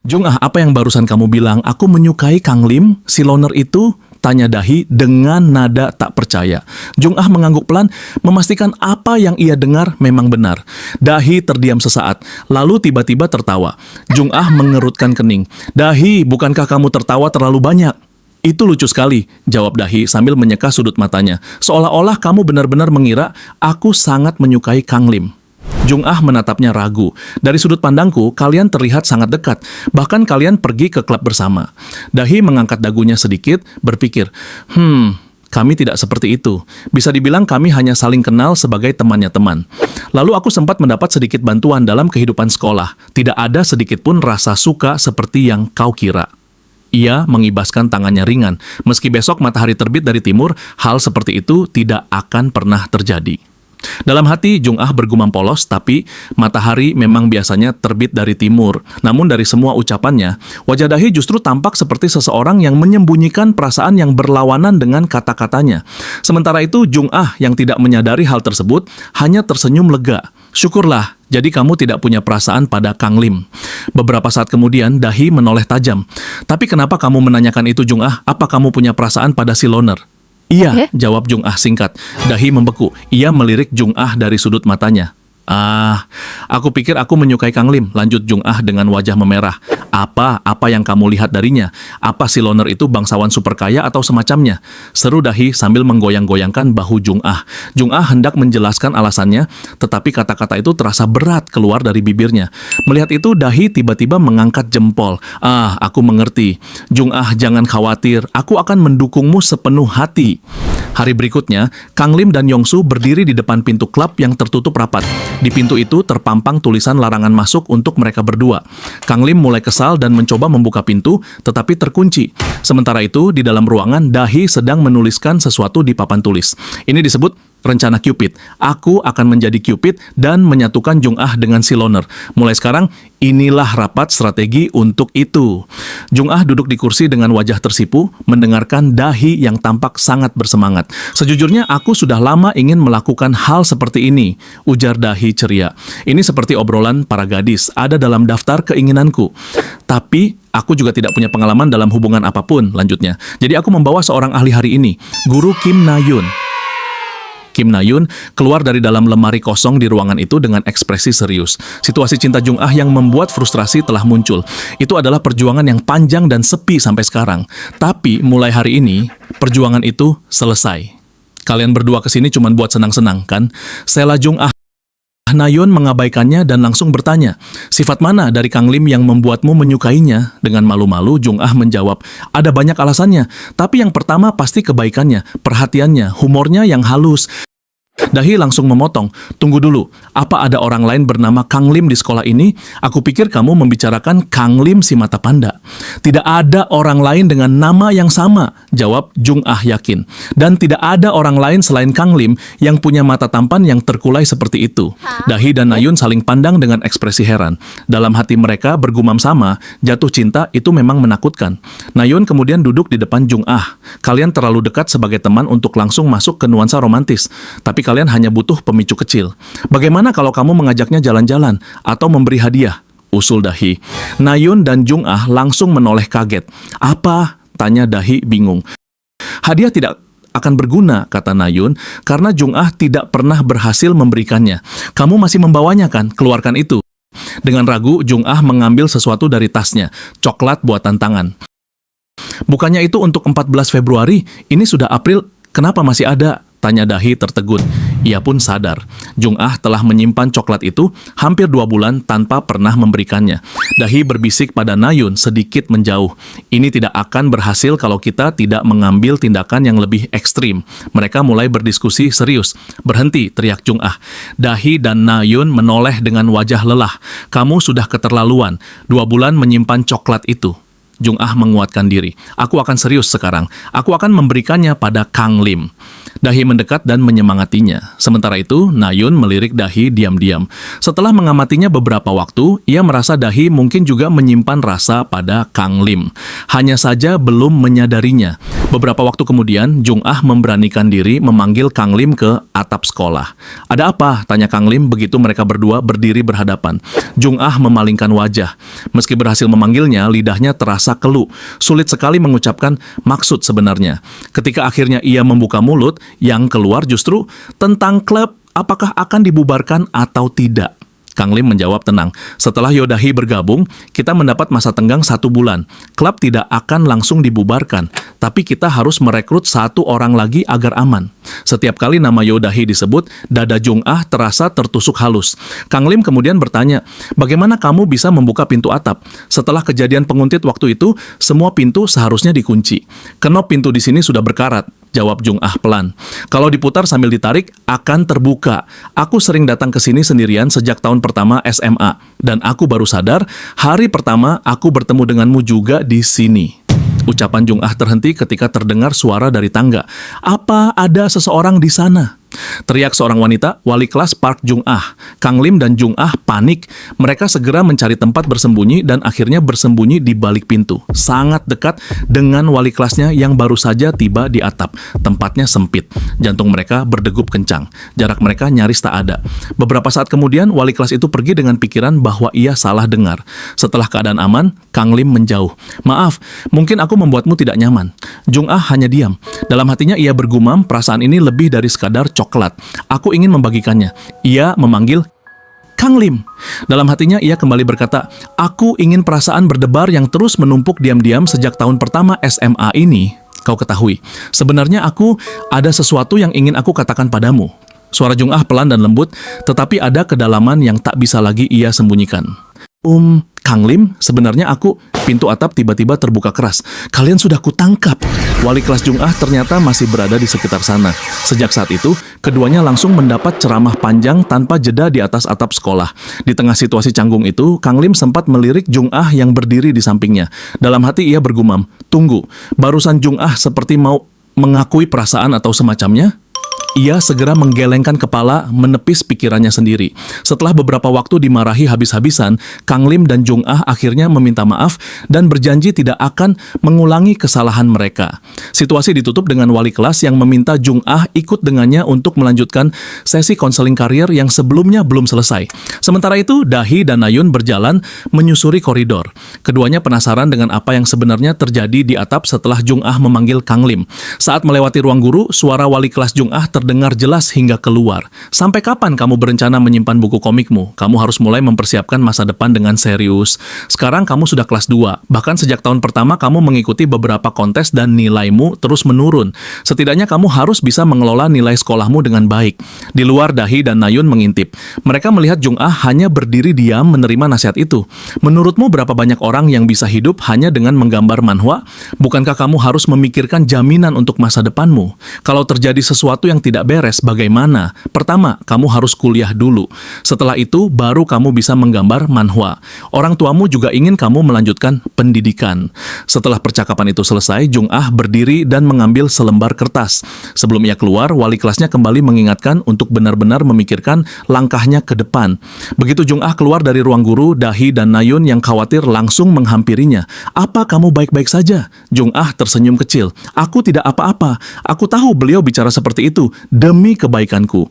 Jung Ah, apa yang barusan kamu bilang? Aku menyukai Kang Lim, si loner itu? Tanya Dahi dengan nada tak percaya. Jung Ah mengangguk pelan, memastikan apa yang ia dengar memang benar. Dahi terdiam sesaat, lalu tiba-tiba tertawa. Jung Ah mengerutkan kening. Dahi, bukankah kamu tertawa terlalu banyak? Itu lucu sekali, jawab Dahi sambil menyeka sudut matanya. Seolah-olah kamu benar-benar mengira aku sangat menyukai Kang Lim. Jung Ah menatapnya ragu. Dari sudut pandangku, kalian terlihat sangat dekat. Bahkan kalian pergi ke klub bersama. Dahi mengangkat dagunya sedikit, berpikir, kami tidak seperti itu. Bisa dibilang kami hanya saling kenal sebagai temannya teman. Lalu aku sempat mendapat sedikit bantuan dalam kehidupan sekolah. Tidak ada sedikit pun rasa suka seperti yang kau kira. Ia mengibaskan tangannya ringan. Meski besok matahari terbit dari timur, hal seperti itu tidak akan pernah terjadi. Dalam hati, Jung Ah bergumam polos, tapi matahari memang biasanya terbit dari timur. Namun dari semua ucapannya, wajah Dahi justru tampak seperti seseorang yang menyembunyikan perasaan yang berlawanan dengan kata-katanya. Sementara itu, Jung Ah yang tidak menyadari hal tersebut hanya tersenyum lega. Syukurlah, jadi kamu tidak punya perasaan pada Kang Lim. Beberapa saat kemudian, Dahi menoleh tajam. Tapi kenapa kamu menanyakan itu, Jung Ah? Apa kamu punya perasaan pada si Loner? Iya, jawab Jung Ah singkat. Dahi membeku. Ia melirik Jung Ah dari sudut matanya. Aku pikir aku menyukai Kang Lim, lanjut Jung Ah dengan wajah memerah. Apa yang kamu lihat darinya? Apa si Loner itu bangsawan super kaya atau semacamnya? Seru Dahi sambil menggoyang-goyangkan bahu Jung Ah. Jung Ah hendak menjelaskan alasannya, tetapi kata-kata itu terasa berat keluar dari bibirnya. Melihat itu, Dahi tiba-tiba mengangkat jempol. Aku mengerti. Jung Ah, jangan khawatir, aku akan mendukungmu sepenuh hati. Hari berikutnya, Kang Lim dan Yongsu berdiri di depan pintu klub yang tertutup rapat. Di pintu itu terpampang tulisan larangan masuk untuk mereka berdua. Kang Lim mulai kesal dan mencoba membuka pintu, tetapi terkunci. Sementara itu, di dalam ruangan, Dahi sedang menuliskan sesuatu di papan tulis. Ini disebut rencana Cupid. Aku akan menjadi Cupid dan menyatukan Jung Ah dengan si Loner. Mulai sekarang, inilah rapat strategi untuk itu. Jung Ah duduk di kursi dengan wajah tersipu, mendengarkan Dahi yang tampak sangat bersemangat. Sejujurnya, aku sudah lama ingin melakukan hal seperti ini, ujar Dahi ceria. Ini seperti obrolan para gadis, ada dalam daftar keinginanku. Tapi, aku juga tidak punya pengalaman dalam hubungan apapun, lanjutnya. Jadi aku membawa seorang ahli hari ini, Guru Kim Na-yoon. Kim Na-yoon keluar dari dalam lemari kosong di ruangan itu dengan ekspresi serius. Situasi cinta Jung Ah yang membuat frustrasi telah muncul. Itu adalah perjuangan yang panjang dan sepi sampai sekarang. Tapi mulai hari ini, perjuangan itu selesai. Kalian berdua kesini cuma buat senang-senang, kan? Sela Jung Ah Na-yoon mengabaikannya dan langsung bertanya, sifat mana dari Kang Lim yang membuatmu menyukainya? Dengan malu-malu, Jung Ah menjawab, ada banyak alasannya, tapi yang pertama pasti kebaikannya, perhatiannya, humornya yang halus. Dahi langsung memotong, tunggu dulu, apa ada orang lain bernama Kang Lim di sekolah ini? Aku pikir kamu membicarakan Kang Lim si mata panda. Tidak ada orang lain dengan nama yang sama, jawab Jung Ah yakin. Dan tidak ada orang lain selain Kang Lim yang punya mata tampan yang terkulai seperti itu. Dahi dan Na-yoon saling pandang dengan ekspresi heran. Dalam hati mereka bergumam sama, jatuh cinta itu memang menakutkan. Na-yoon kemudian duduk di depan Jung Ah. Kalian terlalu dekat sebagai teman untuk langsung masuk ke nuansa romantis. Tapi kalian hanya butuh pemicu kecil. Bagaimana kalau kamu mengajaknya jalan-jalan atau memberi hadiah? Usul Dahi. Na-yoon dan Jung Ah langsung menoleh kaget. Apa? Tanya Dahi bingung. Hadiah tidak akan berguna, kata Na-yoon, karena Jung Ah tidak pernah berhasil memberikannya. Kamu masih membawanya kan? Keluarkan itu. Dengan ragu, Jung Ah mengambil sesuatu dari tasnya, coklat buatan tangan. Bukannya itu untuk 14 Februari, ini sudah April, kenapa masih ada? Tanya Dahi tertegun. Ia pun sadar, Jung Ah telah menyimpan coklat itu hampir 2 bulan tanpa pernah memberikannya. Dahi berbisik pada Na-yoon sedikit menjauh. Ini tidak akan berhasil kalau kita tidak mengambil tindakan yang lebih ekstrim. Mereka mulai berdiskusi serius. Berhenti, teriak Jung Ah. Dahi dan Na-yoon menoleh dengan wajah lelah. Kamu sudah keterlaluan. 2 bulan menyimpan coklat itu. Jung Ah menguatkan diri. Aku akan serius sekarang. Aku akan memberikannya pada Kang Lim. Dahi mendekat dan menyemangatinya. Sementara itu, Nayun melirik Dahi diam-diam. Setelah mengamatinya beberapa waktu, ia merasa Dahi mungkin juga menyimpan rasa pada Kang Lim. Hanya saja belum menyadarinya. Beberapa waktu kemudian, Jung Ah memberanikan diri memanggil Kang Lim ke atap sekolah. "Ada apa?" tanya Kang Lim begitu mereka berdua berdiri berhadapan. Jung Ah memalingkan wajah. Meski berhasil memanggilnya, lidahnya terasa keluh. Sulit sekali mengucapkan maksud sebenarnya. Ketika akhirnya ia membuka mulut, yang keluar justru tentang klub apakah akan dibubarkan atau tidak. Kang Lim menjawab tenang, "Setelah Yodahi bergabung, kita mendapat masa tenggang 1 bulan. Klub tidak akan langsung dibubarkan, tapi kita harus merekrut 1 orang lagi agar aman." Setiap kali nama Yodahi disebut, dada Jung Ah terasa tertusuk halus. Kang Lim kemudian bertanya, "Bagaimana kamu bisa membuka pintu atap? Setelah kejadian penguntit waktu itu, semua pintu seharusnya dikunci. Kenop pintu di sini sudah berkarat," jawab Jung Ah pelan. "Kalau diputar sambil ditarik, akan terbuka. Aku sering datang ke sini sendirian sejak tahun pertama SMA, dan aku baru sadar hari pertama aku bertemu denganmu juga di sini." Ucapan Jung Ah terhenti ketika terdengar suara dari tangga. "Apa ada seseorang di sana?" teriak seorang wanita, wali kelas Park Jung Ah. Kang Lim dan Jung Ah panik. Mereka segera mencari tempat bersembunyi dan akhirnya bersembunyi di balik pintu. Sangat dekat dengan wali kelasnya yang baru saja tiba di atap. Tempatnya sempit. Jantung mereka berdegup kencang. Jarak mereka nyaris tak ada. Beberapa saat kemudian, wali kelas itu pergi dengan pikiran bahwa ia salah dengar. Setelah keadaan aman, Kang Lim menjauh. "Maaf, mungkin aku membuatmu tidak nyaman." Jung Ah hanya diam. Dalam hatinya ia bergumam, perasaan ini lebih dari sekadar coklat. "Aku ingin membagikannya." Ia memanggil Kang Lim. Dalam hatinya ia kembali berkata, "Aku ingin perasaan berdebar yang terus menumpuk diam-diam sejak tahun pertama SMA ini kau ketahui. Sebenarnya ada sesuatu yang ingin aku katakan padamu." Suara Jung Ah pelan dan lembut, tetapi ada kedalaman yang tak bisa lagi ia sembunyikan. Kang Lim, sebenarnya Pintu atap tiba-tiba terbuka keras. "Kalian sudah kutangkap." Wali kelas Jung Ah ternyata masih berada di sekitar sana. Sejak saat itu, keduanya langsung mendapat ceramah panjang tanpa jeda di atas atap sekolah. Di tengah situasi canggung itu, Kang Lim sempat melirik Jung Ah yang berdiri di sampingnya. Dalam hati ia bergumam, "Tunggu, barusan Jung Ah seperti mau mengakui perasaan atau semacamnya?" Ia segera menggelengkan kepala, menepis pikirannya sendiri. Setelah beberapa waktu dimarahi habis-habisan, Kang Lim dan Jung Ah akhirnya meminta maaf dan berjanji tidak akan mengulangi kesalahan mereka. Situasi ditutup dengan wali kelas yang meminta Jung Ah ikut dengannya untuk melanjutkan sesi konseling karier yang sebelumnya belum selesai. Sementara itu, Dahi dan Nayun berjalan menyusuri koridor. Keduanya penasaran dengan apa yang sebenarnya terjadi di atap setelah Jung Ah memanggil Kang Lim. Saat melewati ruang guru, suara wali kelas Jung Ah terdengar jelas hingga keluar. "Sampai kapan kamu berencana menyimpan buku komikmu? Kamu harus mulai mempersiapkan masa depan dengan serius. Sekarang kamu sudah kelas 2. Bahkan sejak tahun pertama kamu mengikuti beberapa kontes dan nilaimu terus menurun. Setidaknya kamu harus bisa mengelola nilai sekolahmu dengan baik." Di luar, Dahi dan Nayun mengintip. Mereka melihat Jung Ah hanya berdiri diam menerima nasihat itu. "Menurutmu berapa banyak orang yang bisa hidup hanya dengan menggambar manhwa? Bukankah kamu harus memikirkan jaminan untuk masa depanmu? Kalau terjadi sesuatu yang tidak beres, bagaimana? Pertama, kamu harus kuliah dulu. Setelah itu, baru kamu bisa menggambar manhwa. Orang tuamu juga ingin kamu melanjutkan pendidikan." Setelah percakapan itu selesai, Jung Ah berdiri dan mengambil selembar kertas. Sebelum ia keluar, wali kelasnya kembali mengingatkan untuk benar-benar memikirkan langkahnya ke depan. Begitu Jung Ah keluar dari ruang guru, Dahi dan Nayun yang khawatir langsung menghampirinya. "Apa kamu baik-baik saja?" Jung Ah tersenyum kecil. "Aku tidak apa-apa. Aku tahu beliau bicara seperti itu demi kebaikanku."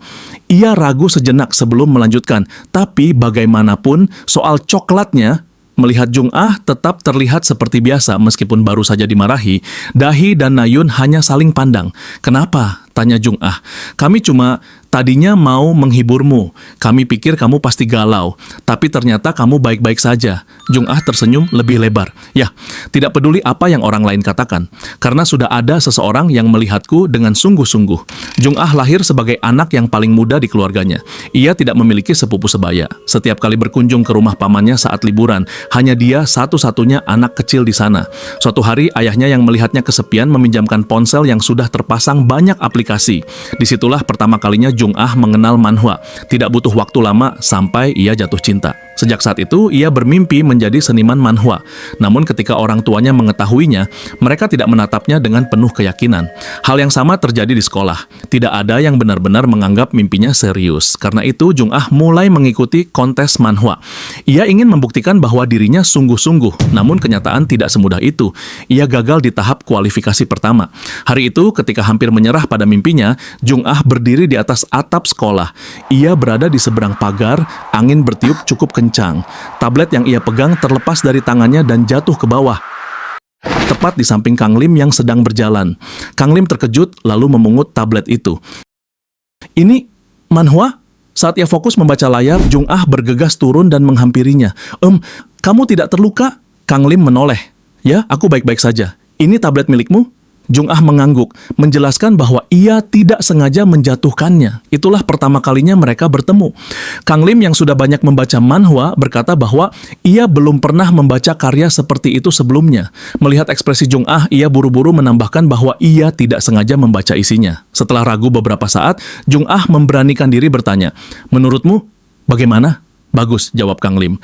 Ia ragu sejenak sebelum melanjutkan, tapi bagaimanapun soal coklatnya, melihat Jung Ah tetap terlihat seperti biasa meskipun baru saja dimarahi. Dahi dan Nayun hanya saling pandang. "Kenapa?" tanya Jung Ah. "Kami cuma tadinya mau menghiburmu. Kami pikir kamu pasti galau, tapi ternyata kamu baik-baik saja." Jung Ah tersenyum lebih lebar. "Ya, tidak peduli apa yang orang lain katakan, karena sudah ada seseorang yang melihatku dengan sungguh-sungguh." Jung Ah lahir sebagai anak yang paling muda di keluarganya. Ia tidak memiliki sepupu sebaya. Setiap kali berkunjung ke rumah pamannya saat liburan, hanya dia satu-satunya anak kecil di sana. Suatu hari, ayahnya yang melihatnya kesepian meminjamkan ponsel yang sudah terpasang banyak aplikasi. Disitulah pertama kalinya Jung Jung Ah mengenal manhwa. Tidak butuh waktu lama sampai ia jatuh cinta. Sejak saat itu, ia bermimpi menjadi seniman manhwa. Namun ketika orang tuanya mengetahuinya, mereka tidak menatapnya dengan penuh keyakinan. Hal yang sama terjadi di sekolah. Tidak ada yang benar-benar menganggap mimpinya serius. Karena itu, Jung Ah mulai mengikuti kontes manhwa. Ia ingin membuktikan bahwa dirinya sungguh-sungguh, namun kenyataan tidak semudah itu. Ia gagal di tahap kualifikasi pertama. Hari itu, ketika hampir menyerah pada mimpinya, Jung Ah berdiri di atas atap sekolah. Ia berada di seberang pagar, angin bertiup cukup kencang. Tablet yang ia pegang terlepas dari tangannya dan jatuh ke bawah, tepat di samping Kang Lim yang sedang berjalan. Kang Lim terkejut lalu memungut tablet itu. Ini manhwa? Saat ia fokus membaca layar, Jung Ah bergegas turun dan menghampirinya. Kamu tidak terluka? Kang Lim menoleh. Ya, aku baik-baik saja. Ini tablet milikmu? Jung Ah mengangguk, menjelaskan bahwa ia tidak sengaja menjatuhkannya. Itulah pertama kalinya mereka bertemu. Kang Lim yang sudah banyak membaca manhwa berkata bahwa ia belum pernah membaca karya seperti itu sebelumnya. Melihat ekspresi Jung Ah, ia buru-buru menambahkan bahwa ia tidak sengaja membaca isinya. Setelah ragu beberapa saat, Jung Ah memberanikan diri bertanya, "Menurutmu, bagaimana?" "Bagus," jawab Kang Lim.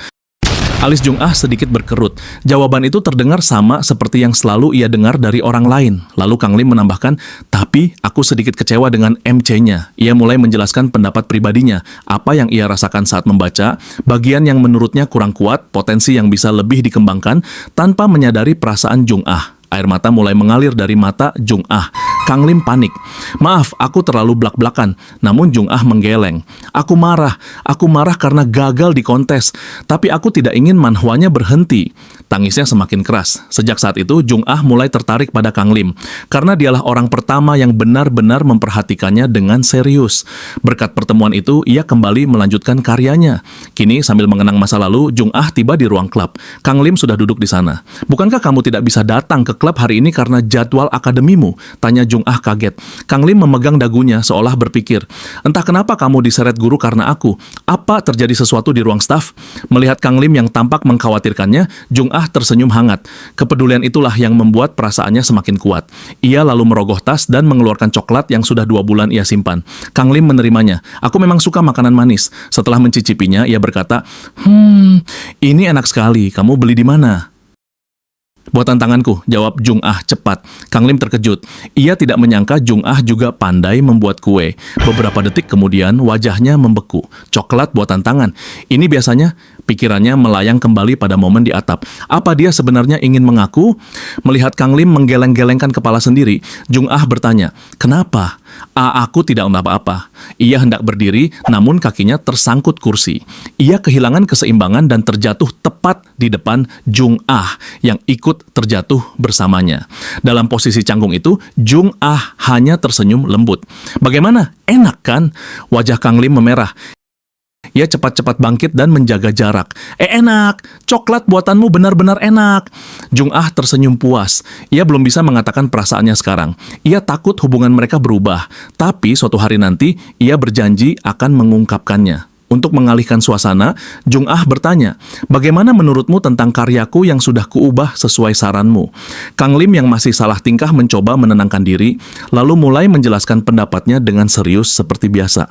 Alis Jung Ah sedikit berkerut. Jawaban itu terdengar sama seperti yang selalu ia dengar dari orang lain. Lalu Kang Lim menambahkan, "Tapi aku sedikit kecewa dengan MC-nya." Ia mulai menjelaskan pendapat pribadinya, apa yang ia rasakan saat membaca, bagian yang menurutnya kurang kuat, potensi yang bisa lebih dikembangkan, tanpa menyadari perasaan Jung Ah. Air mata mulai mengalir dari mata Jung Ah. Kang Lim panik. "Maaf, aku terlalu blak-blakan." Namun Jung Ah menggeleng. Aku marah karena gagal di kontes. Tapi aku tidak ingin manhwanya berhenti." Tangisnya semakin keras. Sejak saat itu, Jung Ah mulai tertarik pada Kang Lim. Karena dialah orang pertama yang benar-benar memperhatikannya dengan serius. Berkat pertemuan itu, ia kembali melanjutkan karyanya. Kini, sambil mengenang masa lalu, Jung Ah tiba di ruang klub. Kang Lim sudah duduk di sana. "Bukankah kamu tidak bisa datang ke klub hari ini karena jadwal akademimu?" tanya Jung Ah kaget. Kang Lim memegang dagunya seolah berpikir, "Entah kenapa kamu diseret guru karena aku. Apa terjadi sesuatu di ruang staf?" Melihat Kang Lim yang tampak mengkhawatirkannya, Jung Ah tersenyum hangat. Kepedulian itulah yang membuat perasaannya semakin kuat. Ia lalu merogoh tas dan mengeluarkan coklat yang sudah 2 bulan ia simpan. Kang Lim menerimanya. "Aku memang suka makanan manis." Setelah mencicipinya, ia berkata, "Ini enak sekali. Kamu beli di mana?" "Buatan tanganku," jawab Jung Ah cepat. Kang Lim terkejut. Ia tidak menyangka Jung Ah juga pandai membuat kue. Beberapa detik kemudian wajahnya membeku. Coklat buatan tangan. Ini biasanya, pikirannya melayang kembali pada momen di atap. Apa dia sebenarnya ingin mengaku? Melihat Kang Lim menggeleng-gelengkan kepala sendiri, Jung Ah bertanya, "Kenapa?" Aku tidak apa-apa." Ia hendak berdiri, namun kakinya tersangkut kursi. Ia kehilangan keseimbangan dan terjatuh tepat di depan Jung Ah yang ikut terjatuh bersamanya. Dalam posisi canggung itu, Jung Ah hanya tersenyum lembut. "Bagaimana? Enak kan?" Wajah Kang Lim memerah. Ia cepat-cepat bangkit dan menjaga jarak. Enak, coklat buatanmu benar-benar enak." Jung Ah tersenyum puas. Ia belum bisa mengatakan perasaannya sekarang. Ia takut hubungan mereka berubah. Tapi suatu hari nanti, ia berjanji akan mengungkapkannya. Untuk mengalihkan suasana, Jung Ah bertanya, "Bagaimana menurutmu tentang karyaku yang sudah kuubah sesuai saranmu?" Kang Lim yang masih salah tingkah mencoba menenangkan diri, lalu mulai menjelaskan pendapatnya dengan serius seperti biasa.